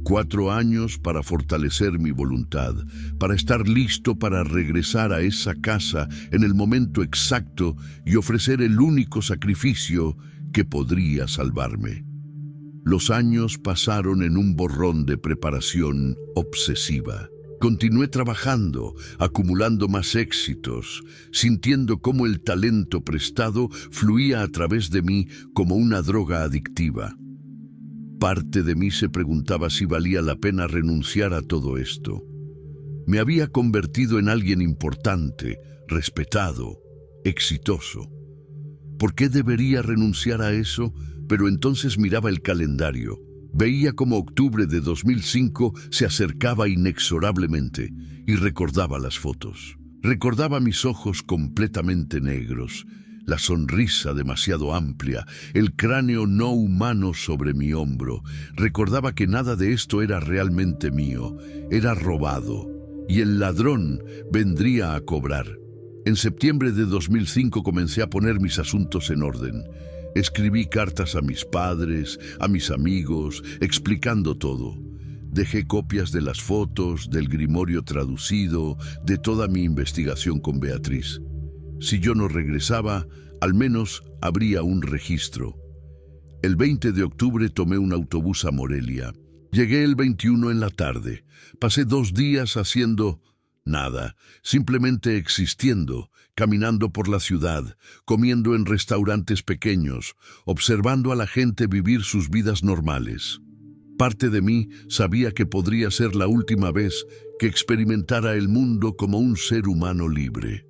4 años para fortalecer mi voluntad, para estar listo para regresar a esa casa en el momento exacto y ofrecer el único sacrificio que podría salvarme. Los años pasaron en un borrón de preparación obsesiva. Continué trabajando, acumulando más éxitos, sintiendo cómo el talento prestado fluía a través de mí como una droga adictiva. Parte de mí se preguntaba si valía la pena renunciar a todo esto. Me había convertido en alguien importante, respetado, exitoso. ¿Por qué debería renunciar a eso? Pero entonces miraba el calendario. Veía cómo octubre de 2005 se acercaba inexorablemente y recordaba las fotos. Recordaba mis ojos completamente negros, la sonrisa demasiado amplia, el cráneo no humano sobre mi hombro. Recordaba que nada de esto era realmente mío, era robado, y el ladrón vendría a cobrar. En septiembre de 2005 comencé a poner mis asuntos en orden. Escribí cartas a mis padres, a mis amigos, explicando todo. Dejé copias de las fotos, del grimorio traducido, de toda mi investigación con Beatriz. Si yo no regresaba, al menos habría un registro. El 20 de octubre tomé un autobús a Morelia. Llegué el 21 en la tarde. Pasé 2 días haciendo nada, simplemente existiendo, caminando por la ciudad, comiendo en restaurantes pequeños, observando a la gente vivir sus vidas normales. Parte de mí sabía que podría ser la última vez que experimentara el mundo como un ser humano libre.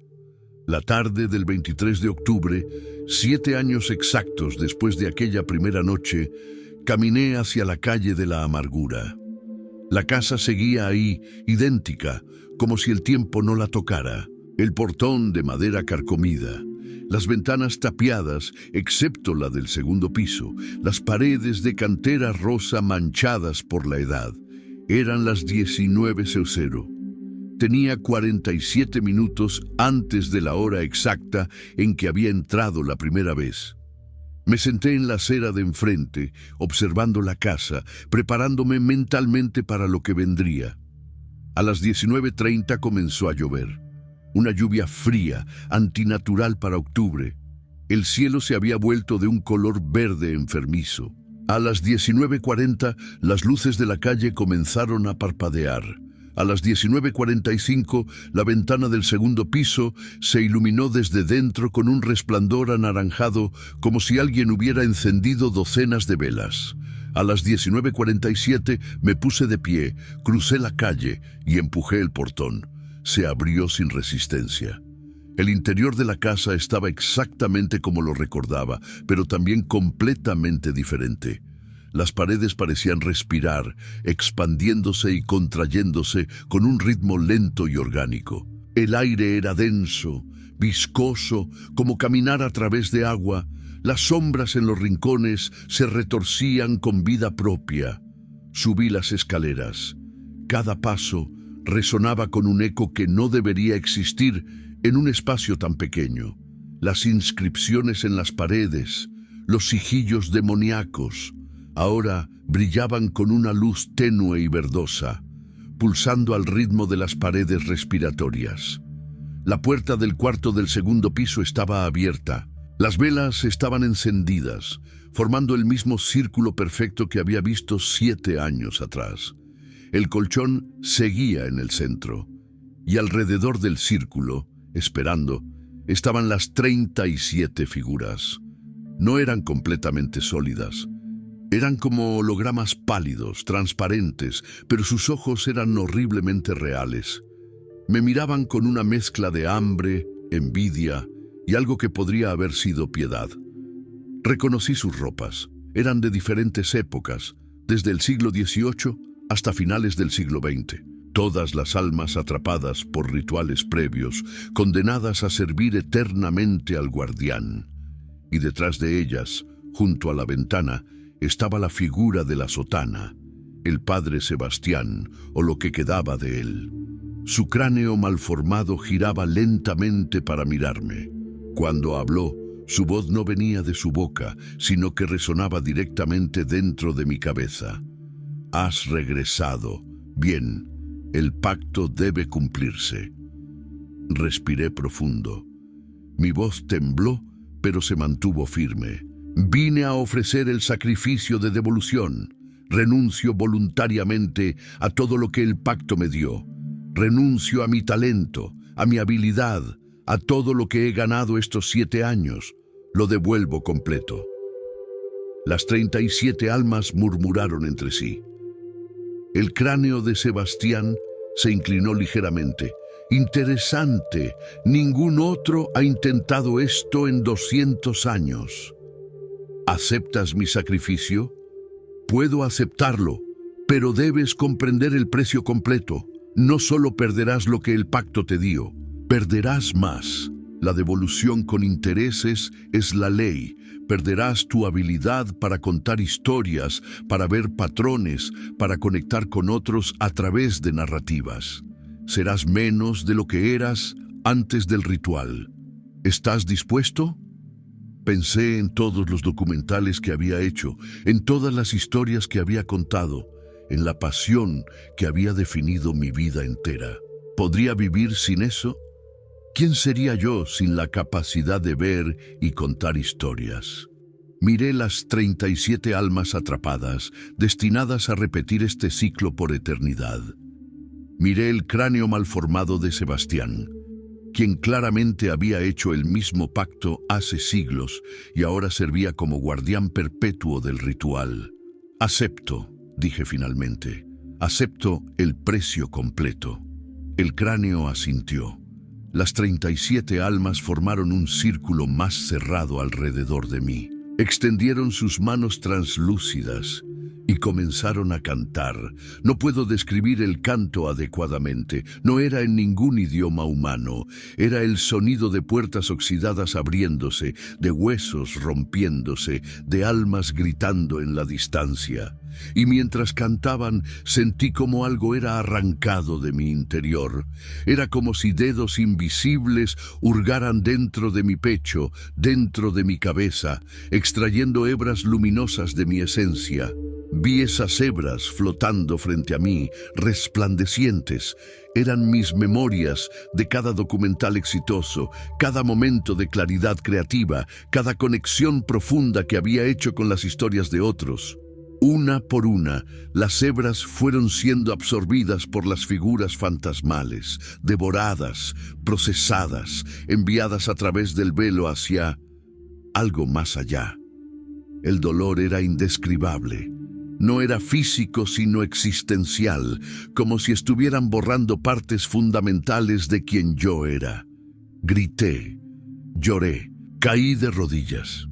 La tarde del 23 de octubre, 7 años exactos después de aquella primera noche, caminé hacia la calle de la amargura. La casa seguía ahí, idéntica, como si el tiempo no la tocara. El portón de madera carcomida, las ventanas tapiadas, excepto la del segundo piso, las paredes de cantera rosa manchadas por la edad. Eran las 19:00. Tenía 47 minutos antes de la hora exacta en que había entrado la primera vez. Me senté en la acera de enfrente, observando la casa, preparándome mentalmente para lo que vendría. A las 19:30 comenzó a llover. Una lluvia fría, antinatural para octubre. El cielo se había vuelto de un color verde enfermizo. A las 19:40, las luces de la calle comenzaron a parpadear. A las 19:45, la ventana del segundo piso se iluminó desde dentro con un resplandor anaranjado, como si alguien hubiera encendido docenas de velas. A las 19:47 me puse de pie, crucé la calle y empujé el portón. Se abrió sin resistencia. El interior de la casa estaba exactamente como lo recordaba, pero también completamente diferente. Las paredes parecían respirar, expandiéndose y contrayéndose con un ritmo lento y orgánico. El aire era denso, viscoso, como caminar a través de agua. Las sombras en los rincones se retorcían con vida propia. Subí las escaleras. Cada paso resonaba con un eco que no debería existir en un espacio tan pequeño. Las inscripciones en las paredes, los sigillos demoníacos, ahora brillaban con una luz tenue y verdosa, pulsando al ritmo de las paredes respiratorias. La puerta del cuarto del segundo piso estaba abierta. Las velas estaban encendidas, formando el mismo círculo perfecto que había visto 7 años atrás. El colchón seguía en el centro, y alrededor del círculo, esperando, estaban las 37 figuras. No eran completamente sólidas. Eran como hologramas pálidos, transparentes, pero sus ojos eran horriblemente reales. Me miraban con una mezcla de hambre, envidia y algo que podría haber sido piedad. Reconocí sus ropas. Eran de diferentes épocas, desde el siglo XVIII hasta finales del siglo XX. Todas las almas atrapadas por rituales previos, condenadas a servir eternamente al guardián. Y detrás de ellas, junto a la ventana, estaba la figura de la sotana, el padre Sebastián, o lo que quedaba de él. Su cráneo malformado giraba lentamente para mirarme. Cuando habló, su voz no venía de su boca, sino que resonaba directamente dentro de mi cabeza. Has regresado. Bien, el pacto debe cumplirse. Respiré profundo. Mi voz tembló, pero se mantuvo firme. Vine a ofrecer el sacrificio de devolución. Renuncio voluntariamente a todo lo que el pacto me dio. Renuncio a mi talento, a mi habilidad, a todo lo que he ganado estos 7 años. Lo devuelvo completo. Las 37 almas murmuraron entre sí. El cráneo de Sebastián se inclinó ligeramente. Interesante, ningún otro ha intentado esto en 200 años. ¿Aceptas mi sacrificio? Puedo aceptarlo, pero debes comprender el precio completo. No solo perderás lo que el pacto te dio, perderás más. La devolución con intereses es la ley. Perderás tu habilidad para contar historias, para ver patrones, para conectar con otros a través de narrativas. Serás menos de lo que eras antes del ritual. ¿Estás dispuesto? Pensé en todos los documentales que había hecho, en todas las historias que había contado, en la pasión que había definido mi vida entera. ¿Podría vivir sin eso? ¿Quién sería yo sin la capacidad de ver y contar historias? Miré las 37 almas atrapadas, destinadas a repetir este ciclo por eternidad. Miré el cráneo malformado de Sebastián, quien claramente había hecho el mismo pacto hace siglos y ahora servía como guardián perpetuo del ritual. Acepto, dije finalmente, acepto el precio completo. El cráneo asintió. Las 37 almas formaron un círculo más cerrado alrededor de mí. Extendieron sus manos translúcidas y comenzaron a cantar. No puedo describir el canto adecuadamente. No era en ningún idioma humano. Era el sonido de puertas oxidadas abriéndose, de huesos rompiéndose, de almas gritando en la distancia. Y mientras cantaban, sentí como algo era arrancado de mi interior. Era como si dedos invisibles hurgaran dentro de mi pecho, dentro de mi cabeza, extrayendo hebras luminosas de mi esencia. Vi esas hebras flotando frente a mí, resplandecientes. Eran mis memorias de cada documental exitoso, cada momento de claridad creativa, cada conexión profunda que había hecho con las historias de otros. Una por una, las hebras fueron siendo absorbidas por las figuras fantasmales, devoradas, procesadas, enviadas a través del velo hacia algo más allá. El dolor era indescribable. No era físico sino existencial, como si estuvieran borrando partes fundamentales de quien yo era. Grité, lloré, caí de rodillas,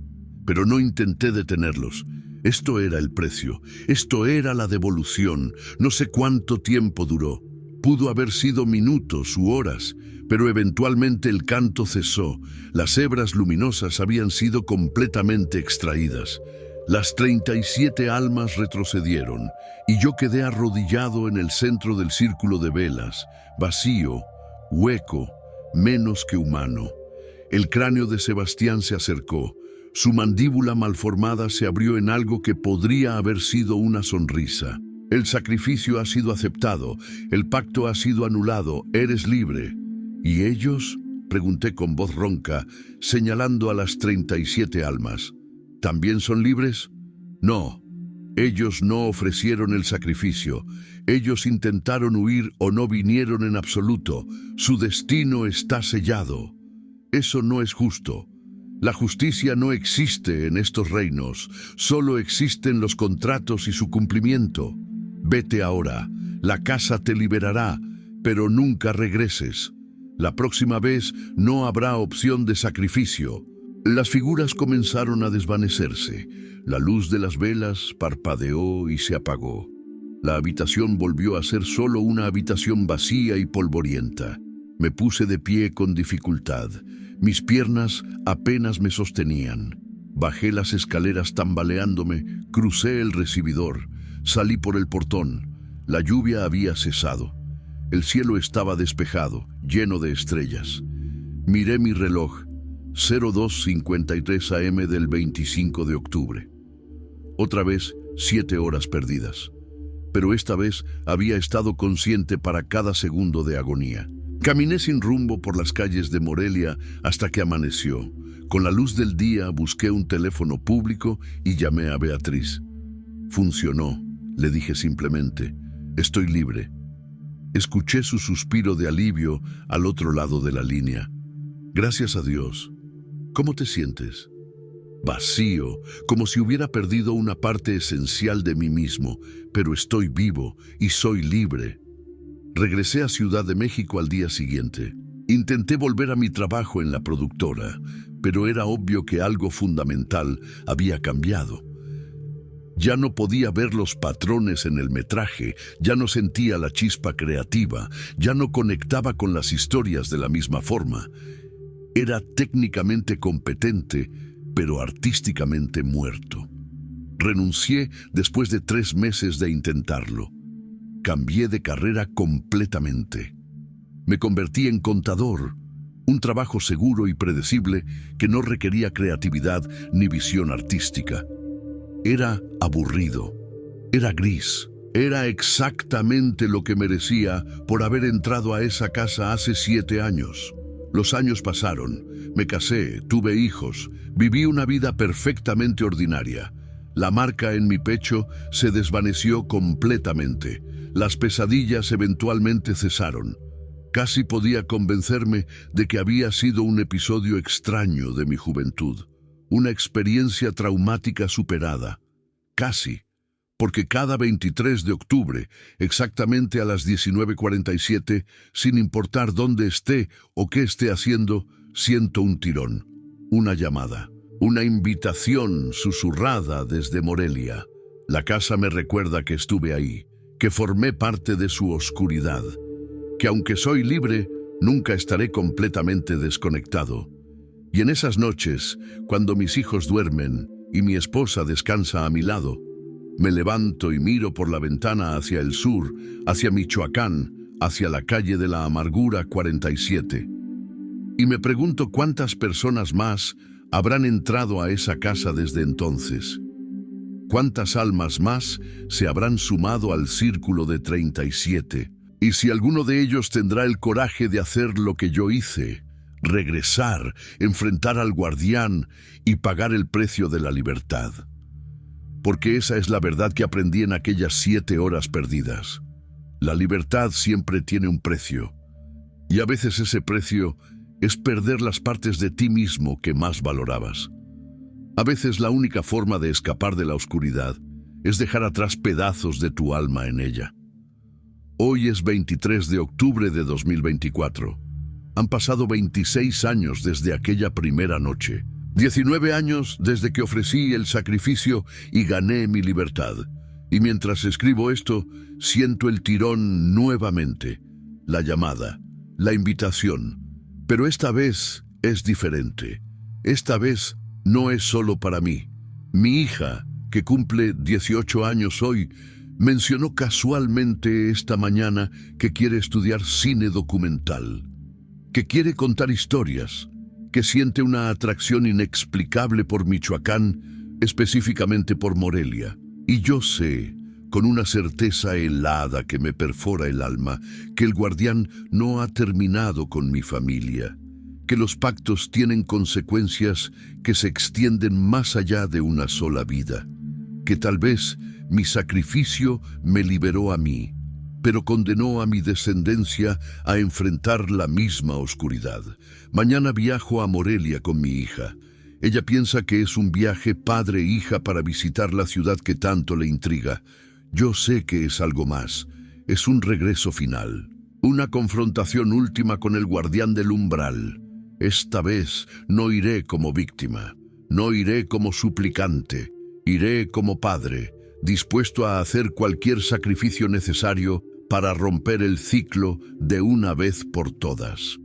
pero no intenté detenerlos. Esto era el precio, esto era la devolución. No sé cuánto tiempo duró. Pudo haber sido minutos u horas, pero eventualmente el canto cesó. Las hebras luminosas habían sido completamente extraídas. Las 37 almas retrocedieron, y yo quedé arrodillado en el centro del círculo de velas, vacío, hueco, menos que humano. El cráneo de Sebastián se acercó. Su mandíbula malformada se abrió en algo que podría haber sido una sonrisa. El sacrificio ha sido aceptado, el pacto ha sido anulado, eres libre. ¿Y ellos? Pregunté con voz ronca, señalando a las 37 almas. ¿También son libres? No. Ellos no ofrecieron el sacrificio. Ellos intentaron huir o no vinieron en absoluto. Su destino está sellado. Eso no es justo. La justicia no existe en estos reinos. Solo existen los contratos y su cumplimiento. Vete ahora. La casa te liberará, pero nunca regreses. La próxima vez no habrá opción de sacrificio. Las figuras comenzaron a desvanecerse. La luz de las velas parpadeó y se apagó. La habitación volvió a ser solo una habitación vacía y polvorienta. Me puse de pie con dificultad. Mis piernas apenas me sostenían. Bajé las escaleras tambaleándome, crucé el recibidor, salí por el portón. La lluvia había cesado. El cielo estaba despejado, lleno de estrellas. Miré mi reloj. 02:53 AM del 25 de octubre. Otra vez, 7 horas perdidas. Pero esta vez había estado consciente para cada segundo de agonía. Caminé sin rumbo por las calles de Morelia hasta que amaneció. Con la luz del día busqué un teléfono público y llamé a Beatriz. Funcionó, le dije simplemente. Estoy libre. Escuché su suspiro de alivio al otro lado de la línea. Gracias a Dios. ¿Cómo te sientes? Vacío, como si hubiera perdido una parte esencial de mí mismo, pero estoy vivo y soy libre. Regresé a Ciudad de México al día siguiente. Intenté volver a mi trabajo en la productora, pero era obvio que algo fundamental había cambiado. Ya no podía ver los patrones en el metraje, ya no sentía la chispa creativa, ya no conectaba con las historias de la misma forma. Era técnicamente competente, pero artísticamente muerto. Renuncié después de 3 meses de intentarlo. Cambié de carrera completamente. Me convertí en contador, un trabajo seguro y predecible que no requería creatividad ni visión artística. Era aburrido, era gris, era exactamente lo que merecía por haber entrado a esa casa hace 7 años. Los años pasaron, me casé, tuve hijos, viví una vida perfectamente ordinaria. La marca en mi pecho se desvaneció completamente. Las pesadillas eventualmente cesaron. Casi podía convencerme de que había sido un episodio extraño de mi juventud, una experiencia traumática superada. Casi, porque cada 23 de octubre, exactamente a las 19:47, sin importar dónde esté o qué esté haciendo, siento un tirón, una llamada, una invitación susurrada desde Morelia. La casa me recuerda que estuve ahí, que formé parte de su oscuridad, que aunque soy libre, nunca estaré completamente desconectado. Y en esas noches, cuando mis hijos duermen y mi esposa descansa a mi lado, me levanto y miro por la ventana hacia el sur, hacia Michoacán, hacia la calle de la Amargura 47. Y me pregunto cuántas personas más habrán entrado a esa casa desde entonces. ¿Cuántas almas más se habrán sumado al círculo de 37? Y si alguno de ellos tendrá el coraje de hacer lo que yo hice, regresar, enfrentar al guardián y pagar el precio de la libertad. Porque esa es la verdad que aprendí en aquellas 7 horas perdidas. La libertad siempre tiene un precio, y a veces ese precio es perder las partes de ti mismo que más valorabas. A veces la única forma de escapar de la oscuridad es dejar atrás pedazos de tu alma en ella. Hoy es 23 de octubre de 2024. Han pasado 26 años desde aquella primera noche. 19 años desde que ofrecí el sacrificio y gané mi libertad. Y mientras escribo esto, siento el tirón nuevamente, la llamada, la invitación. Pero esta vez es diferente. Esta vez no es solo para mí. Mi hija, que cumple 18 años hoy, mencionó casualmente esta mañana que quiere estudiar cine documental, que quiere contar historias, que siente una atracción inexplicable por Michoacán, específicamente por Morelia. Y yo sé, con una certeza helada que me perfora el alma, que el guardián no ha terminado con mi familia, que los pactos tienen consecuencias que se extienden más allá de una sola vida, que tal vez mi sacrificio me liberó a mí, pero condenó a mi descendencia a enfrentar la misma oscuridad. Mañana viajo a Morelia con mi hija. Ella piensa que es un viaje padre-hija para visitar la ciudad que tanto le intriga. Yo sé que es algo más. Es un regreso final, una confrontación última con el guardián del umbral. Esta vez no iré como víctima, no iré como suplicante, iré como padre, dispuesto a hacer cualquier sacrificio necesario para romper el ciclo de una vez por todas.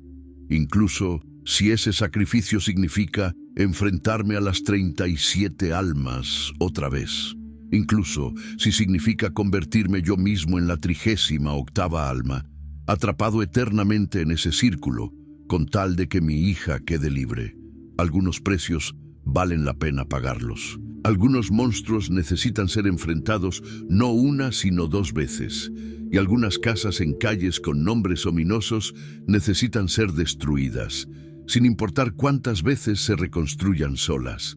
Incluso si ese sacrificio significa enfrentarme a las 37 almas otra vez. Incluso si significa convertirme yo mismo en la 38ª alma, atrapado eternamente en ese círculo, con tal de que mi hija quede libre. Algunos precios valen la pena pagarlos. Algunos monstruos necesitan ser enfrentados no una sino 2 veces, y algunas casas en calles con nombres ominosos necesitan ser destruidas, sin importar cuántas veces se reconstruyan solas.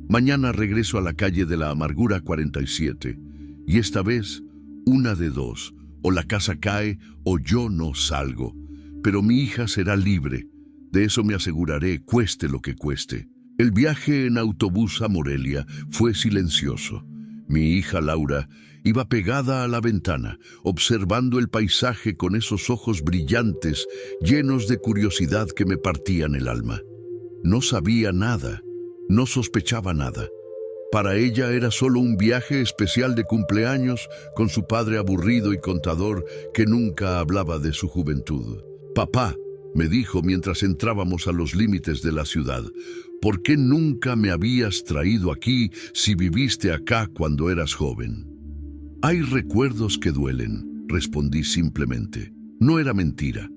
Mañana regreso a la calle de la Amargura 47, y esta vez, una de dos, o la casa cae o yo no salgo, pero mi hija será libre, de eso me aseguraré, cueste lo que cueste. El viaje en autobús a Morelia fue silencioso. Mi hija Laura iba pegada a la ventana, observando el paisaje con esos ojos brillantes, llenos de curiosidad que me partían el alma. No sabía nada, no sospechaba nada, Para ella era solo un viaje especial de cumpleaños con su padre aburrido y contador que nunca hablaba de su juventud. «Papá», me dijo mientras entrábamos a los límites de la ciudad, «¿por qué nunca me habías traído aquí si viviste acá cuando eras joven?» «Hay recuerdos que duelen», respondí simplemente. No era mentira.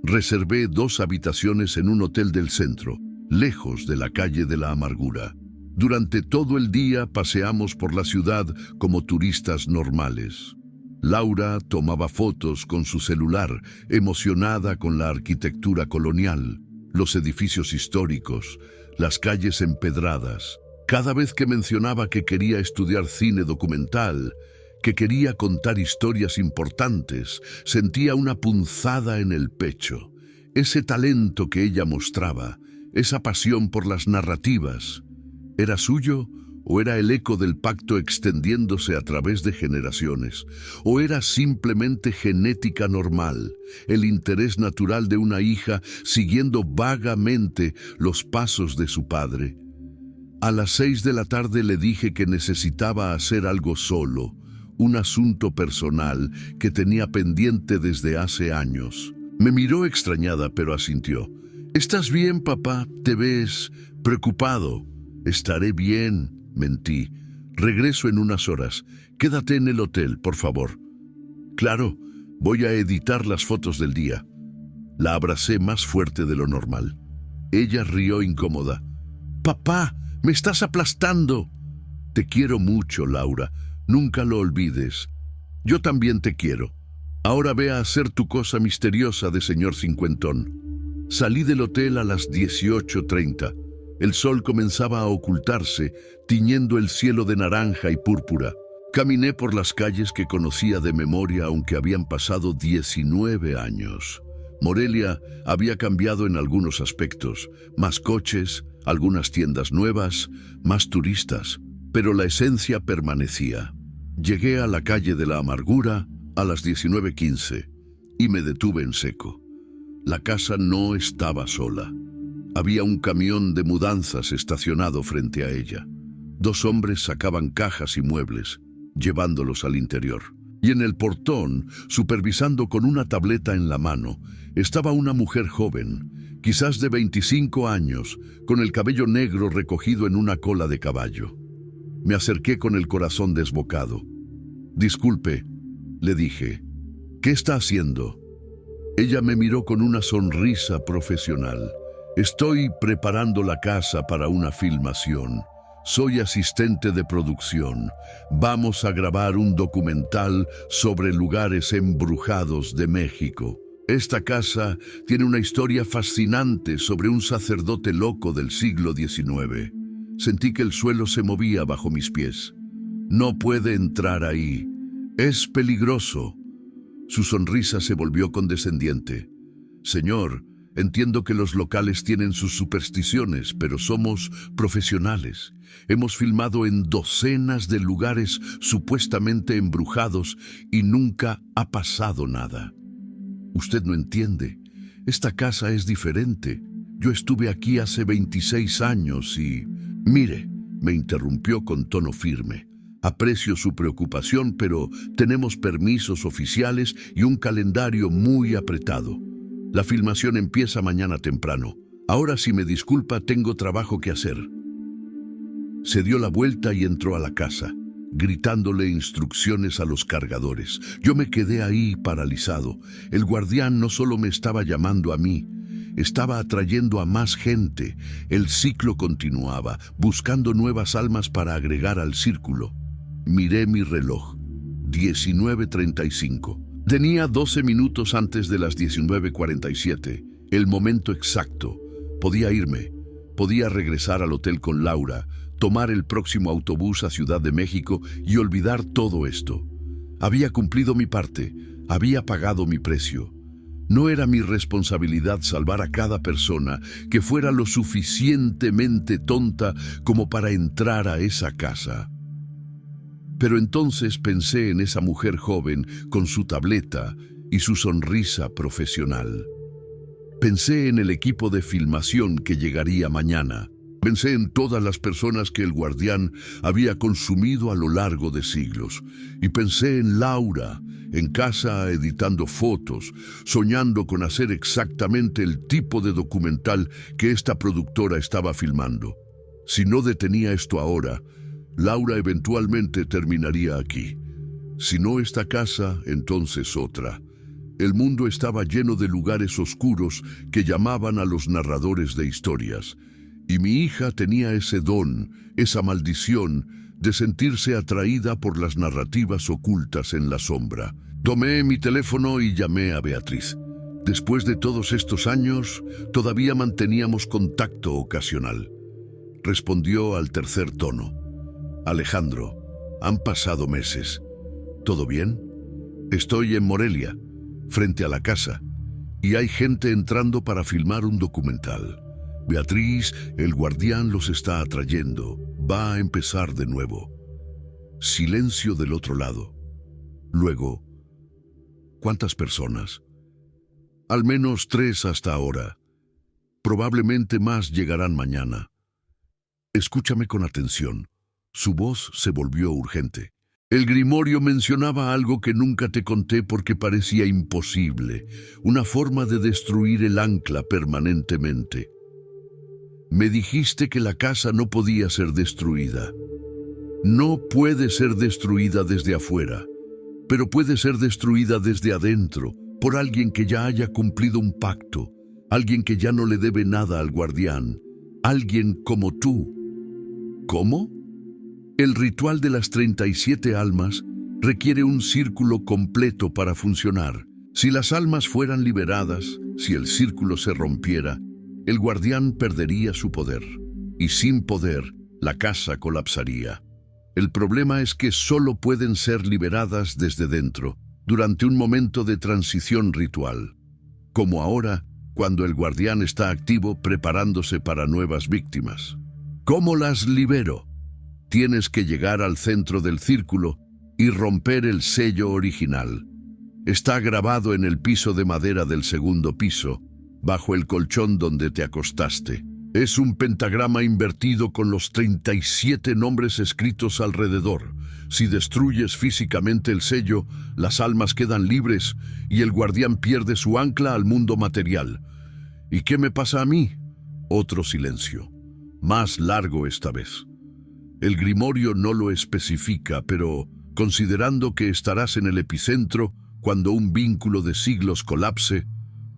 Reservé 2 habitaciones en un hotel del centro, lejos de la calle de la amargura. Durante todo el día paseamos por la ciudad como turistas normales. Laura tomaba fotos con su celular, emocionada con la arquitectura colonial, los edificios históricos, las calles empedradas. Cada vez que mencionaba que quería estudiar cine documental, que quería contar historias importantes, sentía una punzada en el pecho. Ese talento que ella mostraba, esa pasión por las narrativas, ¿era suyo o era el eco del pacto extendiéndose a través de generaciones? ¿O era simplemente genética normal, el interés natural de una hija siguiendo vagamente los pasos de su padre? A las 6 de la tarde le dije que necesitaba hacer algo solo, un asunto personal que tenía pendiente desde hace años. Me miró extrañada, pero asintió. «¿Estás bien, papá? Te ves preocupado». «Estaré bien», mentí. «Regreso en unas horas. Quédate en el hotel, por favor». «Claro, voy a editar las fotos del día». La abracé más fuerte de lo normal. Ella rió incómoda. «Papá, me estás aplastando». «Te quiero mucho, Laura. Nunca lo olvides. Yo también te quiero. Ahora ve a hacer tu cosa misteriosa de señor cincuentón». Salí del hotel a las 18:30. El sol comenzaba a ocultarse, tiñendo el cielo de naranja y púrpura. Caminé por las calles que conocía de memoria, aunque habían pasado 19 años. Morelia había cambiado en algunos aspectos. Más coches, algunas tiendas nuevas, más turistas. Pero la esencia permanecía. Llegué a la calle de la amargura a las 19:15 y me detuve en seco. La casa no estaba sola. Había un camión de mudanzas estacionado frente a ella. 2 hombres sacaban cajas y muebles, llevándolos al interior. Y en el portón, supervisando con una tableta en la mano, estaba una mujer joven, quizás de 25 años, con el cabello negro recogido en una cola de caballo. Me acerqué con el corazón desbocado. «Disculpe», le dije, «¿qué está haciendo?» Ella me miró con una sonrisa profesional. «Estoy preparando la casa para una filmación. Soy asistente de producción. Vamos a grabar un documental sobre lugares embrujados de México. Esta casa tiene una historia fascinante sobre un sacerdote loco del siglo XIX. Sentí que el suelo se movía bajo mis pies. «No puede entrar ahí. Es peligroso». Su sonrisa se volvió condescendiente. «Señor, entiendo que los locales tienen sus supersticiones, pero somos profesionales. Hemos filmado en docenas de lugares supuestamente embrujados y nunca ha pasado nada. Usted no entiende. Esta casa es diferente. Yo estuve aquí hace 26 años y...» «Mire», me interrumpió con tono firme. «Aprecio su preocupación, pero tenemos permisos oficiales y un calendario muy apretado. La filmación empieza mañana temprano. Ahora, si me disculpa, tengo trabajo que hacer». Se dio la vuelta y entró a la casa, gritándole instrucciones a los cargadores. Yo me quedé ahí paralizado. El guardián no solo me estaba llamando a mí, estaba atrayendo a más gente. El ciclo continuaba, buscando nuevas almas para agregar al círculo. Miré mi reloj. 19:35. Tenía 12 minutos antes de las 19:47. El momento exacto. Podía irme. Podía regresar al hotel con Laura, tomar el próximo autobús a Ciudad de México y olvidar todo esto. Había cumplido mi parte. Había pagado mi precio. No era mi responsabilidad salvar a cada persona que fuera lo suficientemente tonta como para entrar a esa casa. Pero entonces pensé en esa mujer joven con su tableta y su sonrisa profesional. Pensé en el equipo de filmación que llegaría mañana. Pensé en todas las personas que el guardián había consumido a lo largo de siglos. Y pensé en Laura, en casa editando fotos, soñando con hacer exactamente el tipo de documental que esta productora estaba filmando. Si no detenía esto ahora, Laura eventualmente terminaría aquí. Si no esta casa, entonces otra. El mundo estaba lleno de lugares oscuros que llamaban a los narradores de historias. Y mi hija tenía ese don, esa maldición, de sentirse atraída por las narrativas ocultas en la sombra. Tomé mi teléfono y llamé a Beatriz. Después de todos estos años, todavía manteníamos contacto ocasional. Respondió al tercer tono. Alejandro, han pasado meses. ¿Todo bien? Estoy en Morelia, frente a la casa, y hay gente entrando para filmar un documental. Beatriz, el guardián los está atrayendo. Va a empezar de nuevo. Silencio del otro lado. Luego, ¿cuántas personas? Al menos 3 hasta ahora. Probablemente más llegarán mañana. Escúchame con atención. Su voz se volvió urgente. El grimorio mencionaba algo que nunca te conté porque parecía imposible, una forma de destruir el ancla permanentemente. Me dijiste que la casa no podía ser destruida. No puede ser destruida desde afuera, pero puede ser destruida desde adentro, por alguien que ya haya cumplido un pacto, alguien que ya no le debe nada al guardián, alguien como tú. ¿Cómo? El ritual de las 37 almas requiere un círculo completo para funcionar. Si las almas fueran liberadas, si el círculo se rompiera, el guardián perdería su poder. Y sin poder, la casa colapsaría. El problema es que solo pueden ser liberadas desde dentro, durante un momento de transición ritual. Como ahora, cuando el guardián está activo preparándose para nuevas víctimas. ¿Cómo las libero? Tienes que llegar al centro del círculo y romper el sello original. Está grabado en el piso de madera del segundo piso, bajo el colchón donde te acostaste. Es un pentagrama invertido con los 37 nombres escritos alrededor. Si destruyes físicamente el sello, las almas quedan libres y el guardián pierde su ancla al mundo material. ¿Y qué me pasa a mí? Otro silencio, más largo esta vez. El grimorio no lo especifica, pero considerando que estarás en el epicentro cuando un vínculo de siglos colapse,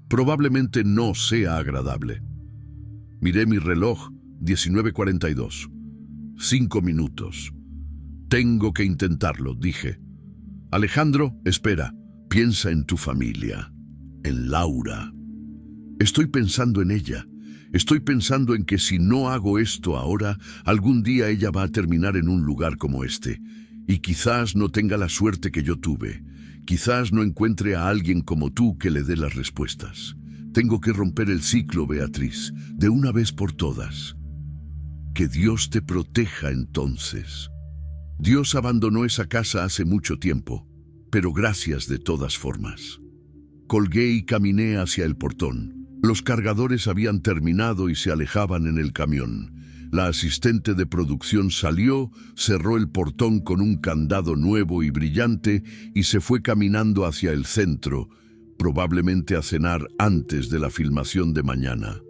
probablemente no sea agradable. Miré mi reloj, 19:42. 5 minutos. Tengo que intentarlo, dije. Alejandro, espera. Piensa en tu familia, en Laura. Estoy pensando en ella. Estoy pensando en que si no hago esto ahora, algún día ella va a terminar en un lugar como este. Y quizás no tenga la suerte que yo tuve. Quizás no encuentre a alguien como tú que le dé las respuestas. Tengo que romper el ciclo, Beatriz, de una vez por todas. Que Dios te proteja entonces. Dios abandonó esa casa hace mucho tiempo, pero gracias de todas formas. Colgué y caminé hacia el portón. Los cargadores habían terminado y se alejaban en el camión. La asistente de producción salió, cerró el portón con un candado nuevo y brillante y se fue caminando hacia el centro, probablemente a cenar antes de la filmación de mañana.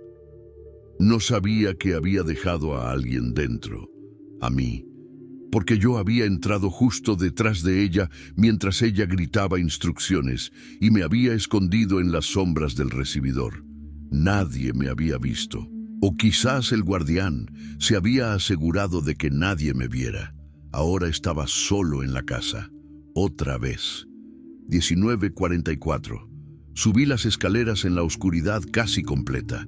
No sabía que había dejado a alguien dentro, a mí, porque yo había entrado justo detrás de ella mientras ella gritaba instrucciones y me había escondido en las sombras del recibidor. Nadie me había visto. O quizás el guardián se había asegurado de que nadie me viera. Ahora estaba solo en la casa. Otra vez. 19:44. Subí las escaleras en la oscuridad casi completa.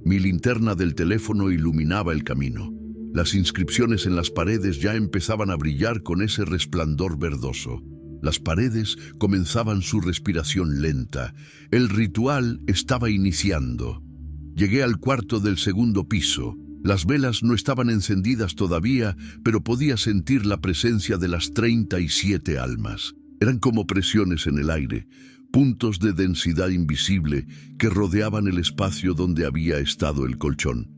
Mi linterna del teléfono iluminaba el camino. Las inscripciones en las paredes ya empezaban a brillar con ese resplandor verdoso. Las paredes comenzaban su respiración lenta. El ritual estaba iniciando. Llegué al cuarto del segundo piso. Las velas no estaban encendidas todavía, pero podía sentir la presencia de las 37 almas. Eran como presiones en el aire, puntos de densidad invisible que rodeaban el espacio donde había estado el colchón.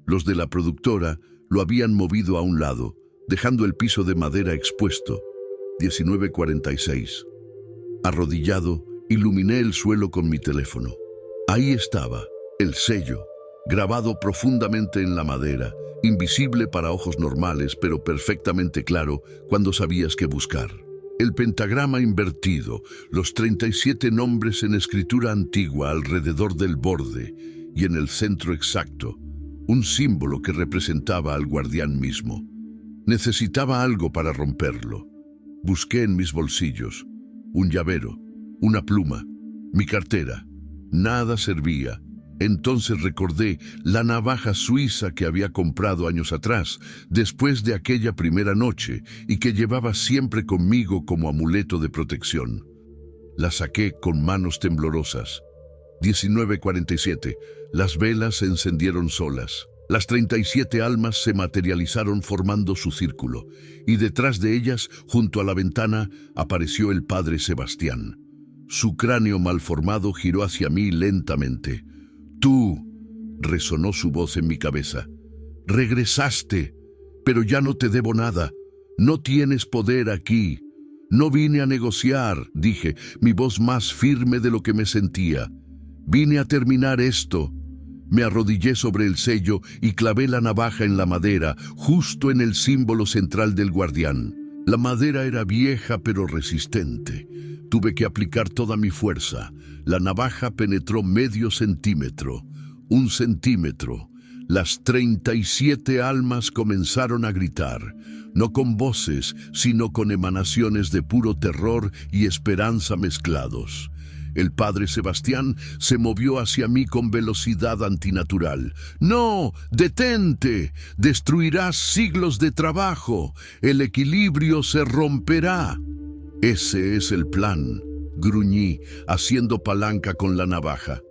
Los de la productora lo habían movido a un lado, dejando el piso de madera expuesto. 19:46. Arrodillado, iluminé el suelo con mi teléfono. Ahí estaba, el sello, grabado profundamente en la madera, invisible para ojos normales, pero perfectamente claro cuando sabías qué buscar. El pentagrama invertido, los 37 nombres en escritura antigua alrededor del borde y en el centro exacto, un símbolo que representaba al guardián mismo. Necesitaba algo para romperlo. Busqué en mis bolsillos, un llavero, una pluma, mi cartera. Nada servía. Entonces recordé la navaja suiza que había comprado años atrás, después de aquella primera noche, y que llevaba siempre conmigo como amuleto de protección. La saqué con manos temblorosas. 19:47. Las velas se encendieron solas. Las 37 almas se materializaron formando su círculo, y detrás de ellas, junto a la ventana, apareció el padre Sebastián. Su cráneo malformado giró hacia mí lentamente. «Tú», resonó su voz en mi cabeza. «Regresaste, pero ya no te debo nada. No tienes poder aquí. No vine a negociar», dije, mi voz más firme de lo que me sentía. «Vine a terminar esto». Me arrodillé sobre el sello y clavé la navaja en la madera, justo en el símbolo central del guardián. La madera era vieja pero resistente. Tuve que aplicar toda mi fuerza. La navaja penetró medio centímetro, 1 centímetro. Las 37 almas comenzaron a gritar, no con voces, sino con emanaciones de puro terror y esperanza mezclados. El padre Sebastián se movió hacia mí con velocidad antinatural. «¡No! ¡Detente! Destruirás siglos de trabajo. El equilibrio se romperá». «Ese es el plan», gruñí, haciendo palanca con la navaja.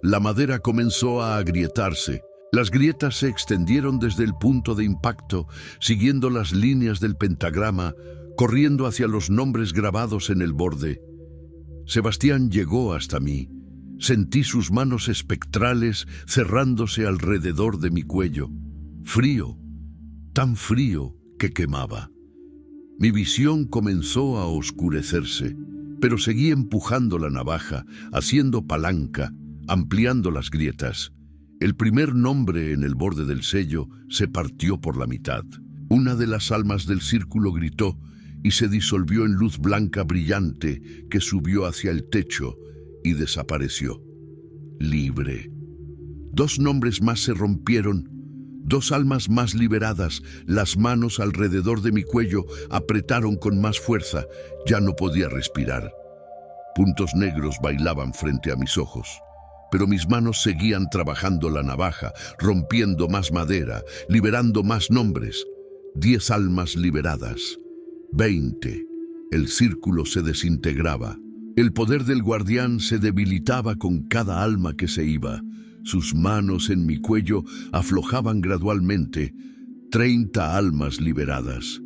La madera comenzó a agrietarse. Las grietas se extendieron desde el punto de impacto, siguiendo las líneas del pentagrama, corriendo hacia los nombres grabados en el borde. Sebastián llegó hasta mí. Sentí sus manos espectrales cerrándose alrededor de mi cuello. Frío, tan frío que quemaba. Mi visión comenzó a oscurecerse, pero seguí empujando la navaja, haciendo palanca, ampliando las grietas. El primer nombre en el borde del sello se partió por la mitad. Una de las almas del círculo gritó y se disolvió en luz blanca brillante que subió hacia el techo y desapareció. Libre. 2 nombres más se rompieron, 2 almas más liberadas. Las manos alrededor de mi cuello apretaron con más fuerza. Ya no podía respirar. Puntos negros bailaban frente a mis ojos, pero mis manos seguían trabajando la navaja, rompiendo más madera, liberando más nombres. 10 almas liberadas. 20. El círculo se desintegraba. El poder del guardián se debilitaba con cada alma que se iba. Sus manos en mi cuello aflojaban gradualmente. 30 almas liberadas.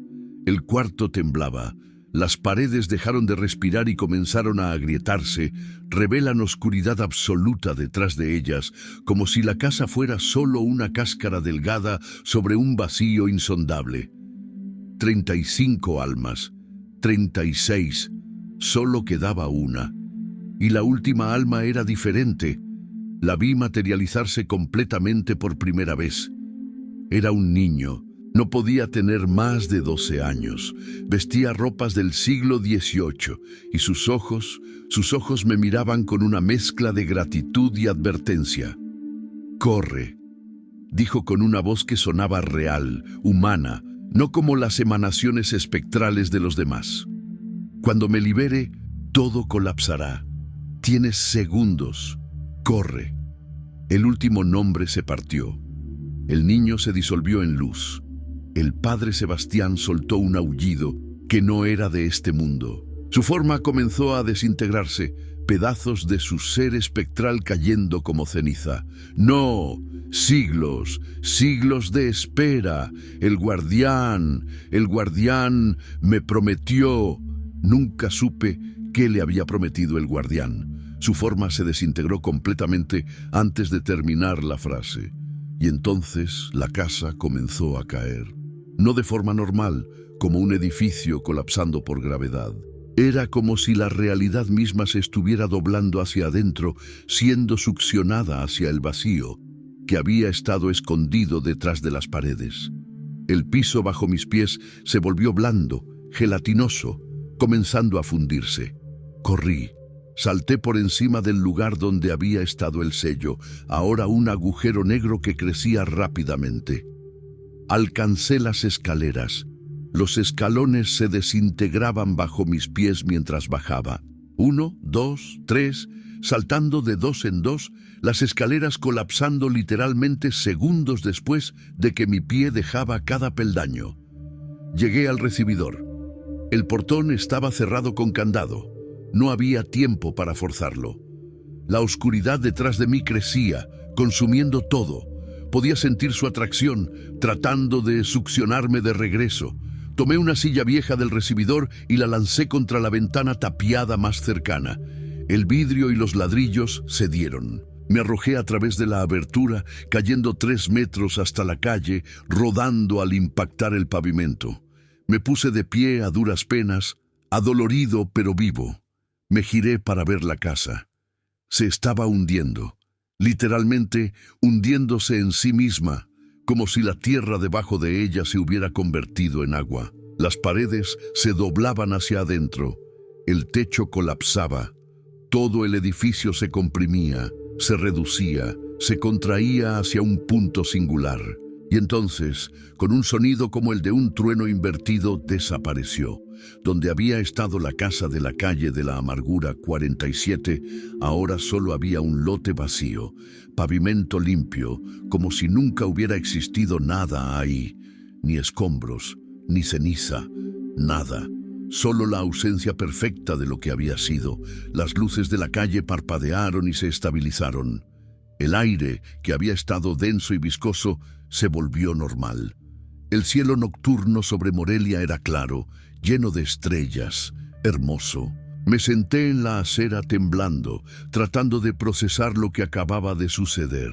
El cuarto temblaba. Las paredes dejaron de respirar y comenzaron a agrietarse. Revelan oscuridad absoluta detrás de ellas, como si la casa fuera solo una cáscara delgada sobre un vacío insondable. 35 almas, 36, solo quedaba una. Y la última alma era diferente. La vi materializarse completamente por primera vez. Era un niño. No podía tener más de 12 años. Vestía ropas del siglo XVIII y sus ojos me miraban con una mezcla de gratitud y advertencia. «Corre», dijo con una voz que sonaba real, humana, no como las emanaciones espectrales de los demás. «Cuando me libere, todo colapsará. Tienes segundos. Corre». El último nombre se partió. El niño se disolvió en luz. El padre Sebastián soltó un aullido que no era de este mundo. Su forma comenzó a desintegrarse, pedazos de su ser espectral cayendo como ceniza. «No, siglos, siglos de espera. El guardián me prometió». Nunca supe qué le había prometido el guardián. Su forma se desintegró completamente antes de terminar la frase. Y entonces la casa comenzó a caer. No de forma normal, como un edificio colapsando por gravedad. Era como si la realidad misma se estuviera doblando hacia adentro, siendo succionada hacia el vacío, que había estado escondido detrás de las paredes. El piso bajo mis pies se volvió blando, gelatinoso, comenzando a fundirse. Corrí. Salté por encima del lugar donde había estado el sello, ahora un agujero negro que crecía rápidamente. Alcancé las escaleras. Los escalones se desintegraban bajo mis pies mientras bajaba. 1, 2, 3, saltando de 2 en 2, las escaleras colapsando literalmente segundos después de que mi pie dejaba cada peldaño. Llegué al recibidor. El portón estaba cerrado con candado. No había tiempo para forzarlo. La oscuridad detrás de mí crecía, consumiendo todo. Podía sentir su atracción, tratando de succionarme de regreso. Tomé una silla vieja del recibidor y la lancé contra la ventana tapiada más cercana. El vidrio y los ladrillos cedieron. Me arrojé a través de la abertura, cayendo 3 metros hasta la calle, rodando al impactar el pavimento. Me puse de pie a duras penas, adolorido pero vivo. Me giré para ver la casa. Se estaba hundiendo, literalmente hundiéndose en sí misma, como si la tierra debajo de ella se hubiera convertido en agua. Las paredes se doblaban hacia adentro, el techo colapsaba, todo el edificio se comprimía, se reducía, se contraía hacia un punto singular. Y entonces, con un sonido como el de un trueno invertido, desapareció. Donde había estado la casa de la calle de la Amargura 47, ahora solo había un lote vacío, pavimento limpio, como si nunca hubiera existido nada ahí, ni escombros, ni ceniza, nada. Solo la ausencia perfecta de lo que había sido. Las luces de la calle parpadearon y se estabilizaron. El aire, que había estado denso y viscoso, se volvió normal. El cielo nocturno sobre Morelia era claro, lleno de estrellas, hermoso. Me senté en la acera temblando, tratando de procesar lo que acababa de suceder.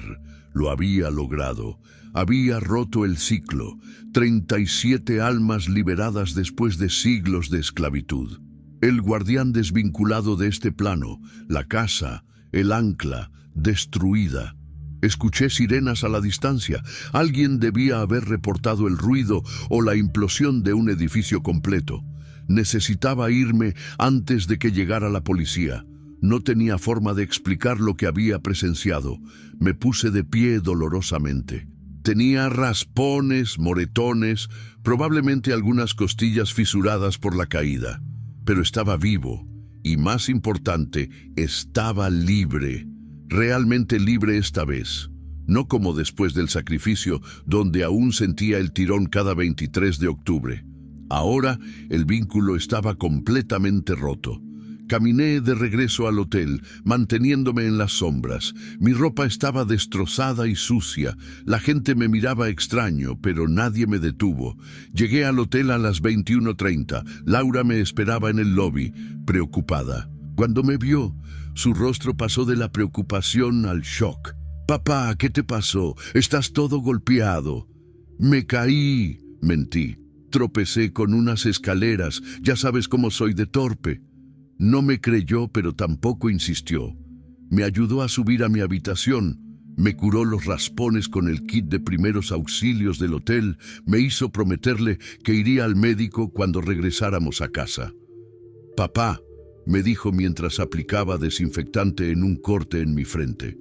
Lo había logrado. Había roto el ciclo. 37 almas liberadas después de siglos de esclavitud. El guardián desvinculado de este plano, la casa, el ancla, destruida. Escuché sirenas a la distancia. Alguien debía haber reportado el ruido o la implosión de un edificio completo. Necesitaba irme antes de que llegara la policía. No tenía forma de explicar lo que había presenciado. Me puse de pie dolorosamente. Tenía raspones, moretones, probablemente algunas costillas fisuradas por la caída. Pero estaba vivo y, más importante, estaba libre. Realmente libre esta vez, no como después del sacrificio, donde aún sentía el tirón cada 23 de octubre. Ahora el vínculo estaba completamente roto. Caminé de regreso al hotel, manteniéndome en las sombras. Mi ropa estaba destrozada y sucia. La gente me miraba extraño, pero nadie me detuvo. Llegué al hotel a las 21:30. Laura me esperaba en el lobby, preocupada. Cuando me vio, su rostro pasó de la preocupación al shock. «Papá, ¿qué te pasó? Estás todo golpeado». «Me caí», mentí. «Tropecé con unas escaleras. Ya sabes cómo soy de torpe». No me creyó, pero tampoco insistió. Me ayudó a subir a mi habitación. Me curó los raspones con el kit de primeros auxilios del hotel. Me hizo prometerle que iría al médico cuando regresáramos a casa. «Papá», me dijo mientras aplicaba desinfectante en un corte en mi frente.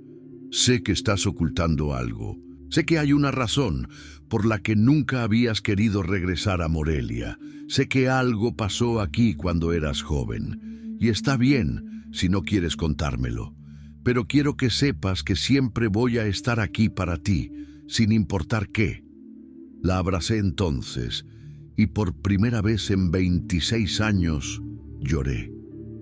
«Sé que estás ocultando algo. Sé que hay una razón por la que nunca habías querido regresar a Morelia. Sé que algo pasó aquí cuando eras joven. Y está bien si no quieres contármelo. Pero quiero que sepas que siempre voy a estar aquí para ti, sin importar qué». La abracé entonces y por primera vez en 26 años lloré.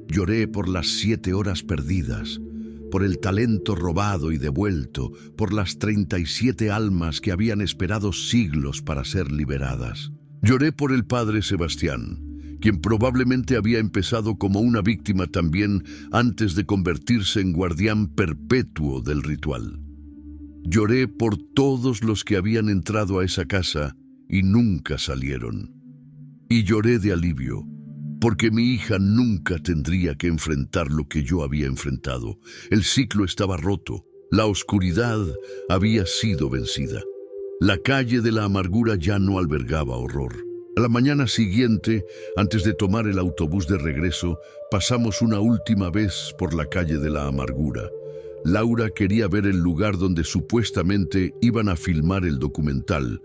Lloré por las 7 horas perdidas, por el talento robado y devuelto, por las 37 almas que habían esperado siglos para ser liberadas. Lloré por el padre Sebastián, quien probablemente había empezado como una víctima también antes de convertirse en guardián perpetuo del ritual. Lloré por todos los que habían entrado a esa casa y nunca salieron. Y lloré de alivio, porque mi hija nunca tendría que enfrentar lo que yo había enfrentado. El ciclo estaba roto, la oscuridad había sido vencida. La calle de la amargura ya no albergaba horror. A la mañana siguiente, antes de tomar el autobús de regreso, pasamos una última vez por la calle de la amargura. Laura quería ver el lugar donde supuestamente iban a filmar el documental.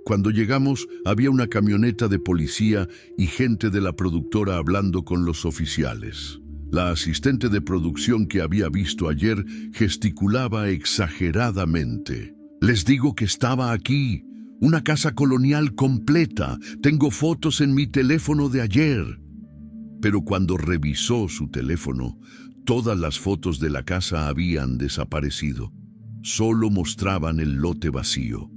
Cuando llegamos, había una camioneta de policía y gente de la productora hablando con los oficiales. La asistente de producción que había visto ayer gesticulaba exageradamente. «Les digo que estaba aquí. Una casa colonial completa. Tengo fotos en mi teléfono de ayer». Pero cuando revisó su teléfono, todas las fotos de la casa habían desaparecido. Solo mostraban el lote vacío.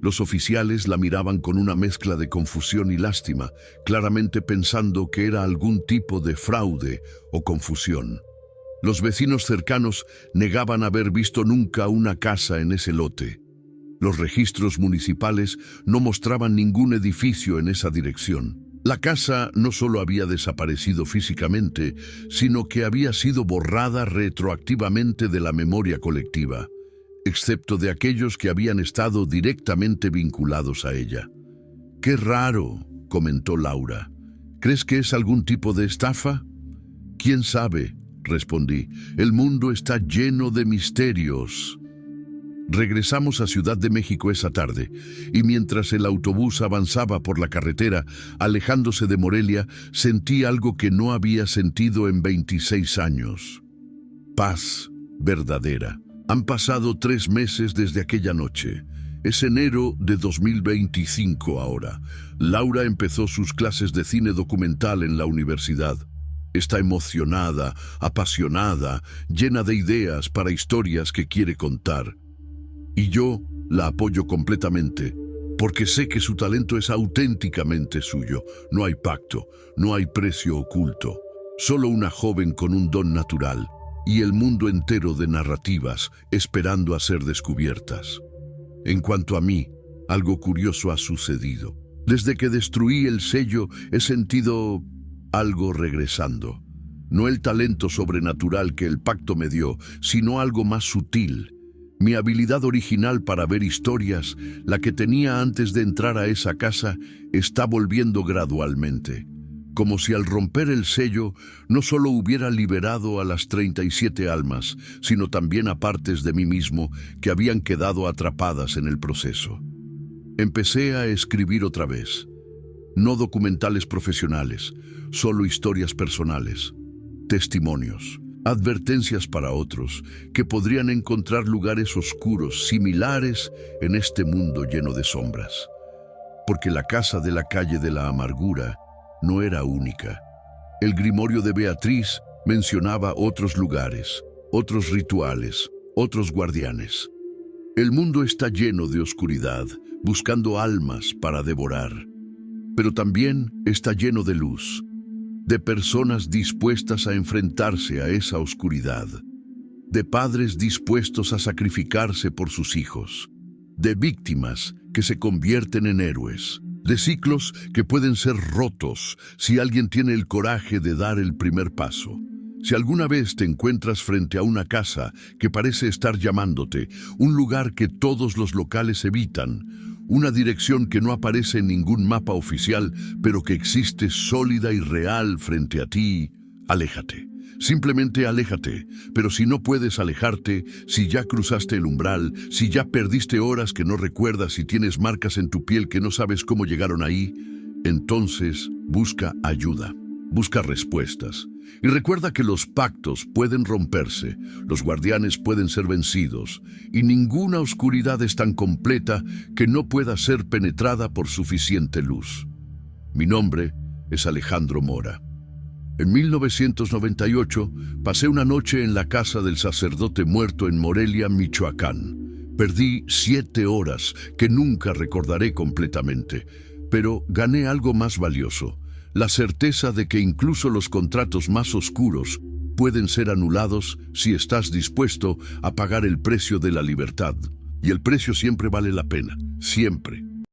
Los oficiales la miraban con una mezcla de confusión y lástima, claramente pensando que era algún tipo de fraude o confusión. Los vecinos cercanos negaban haber visto nunca una casa en ese lote. Los registros municipales no mostraban ningún edificio en esa dirección. La casa no solo había desaparecido físicamente, sino que había sido borrada retroactivamente de la memoria colectiva, excepto de aquellos que habían estado directamente vinculados a ella. «Qué raro», comentó Laura. «¿Crees que es algún tipo de estafa?» «¿Quién sabe?», respondí. «El mundo está lleno de misterios». Regresamos a Ciudad de México esa tarde, y mientras el autobús avanzaba por la carretera, alejándose de Morelia, sentí algo que no había sentido en 26 años. Paz verdadera. Han pasado 3 meses desde aquella noche. Es enero de 2025 ahora. Laura empezó sus clases de cine documental en la universidad. Está emocionada, apasionada, llena de ideas para historias que quiere contar. Y yo la apoyo completamente, porque sé que su talento es auténticamente suyo. No hay pacto, no hay precio oculto. Solo una joven con un don natural y el mundo entero de narrativas esperando a ser descubiertas. En cuanto a mí, algo curioso ha sucedido. Desde que destruí el sello, he sentido algo regresando. No el talento sobrenatural que el pacto me dio, sino algo más sutil. Mi habilidad original para ver historias, la que tenía antes de entrar a esa casa, está volviendo gradualmente. Como si al romper el sello, no solo hubiera liberado a las 37 almas, sino también a partes de mí mismo que habían quedado atrapadas en el proceso. Empecé a escribir otra vez. No documentales profesionales, solo historias personales, testimonios. Advertencias para otros que podrían encontrar lugares oscuros similares en este mundo lleno de sombras. Porque la casa de la calle de la amargura no era única. El grimorio de Beatriz mencionaba otros lugares, otros rituales, otros guardianes. El mundo está lleno de oscuridad, buscando almas para devorar. Pero también está lleno de luz, de personas dispuestas a enfrentarse a esa oscuridad, de padres dispuestos a sacrificarse por sus hijos, de víctimas que se convierten en héroes, de ciclos que pueden ser rotos si alguien tiene el coraje de dar el primer paso. Si alguna vez te encuentras frente a una casa que parece estar llamándote, un lugar que todos los locales evitan, una dirección que no aparece en ningún mapa oficial, pero que existe sólida y real frente a ti, aléjate. Simplemente aléjate. Pero si no puedes alejarte, si ya cruzaste el umbral, si ya perdiste horas que no recuerdas y tienes marcas en tu piel que no sabes cómo llegaron ahí, entonces busca ayuda, busca respuestas. Y recuerda que los pactos pueden romperse, los guardianes pueden ser vencidos, y ninguna oscuridad es tan completa que no pueda ser penetrada por suficiente luz. Mi nombre es Alejandro Mora. En 1998 pasé una noche en la casa del sacerdote muerto en Morelia, Michoacán. Perdí 7 horas que nunca recordaré completamente, pero gané algo más valioso. La certeza de que incluso los contratos más oscuros pueden ser anulados si estás dispuesto a pagar el precio de la libertad. y el precio siempre vale la pena, siempre.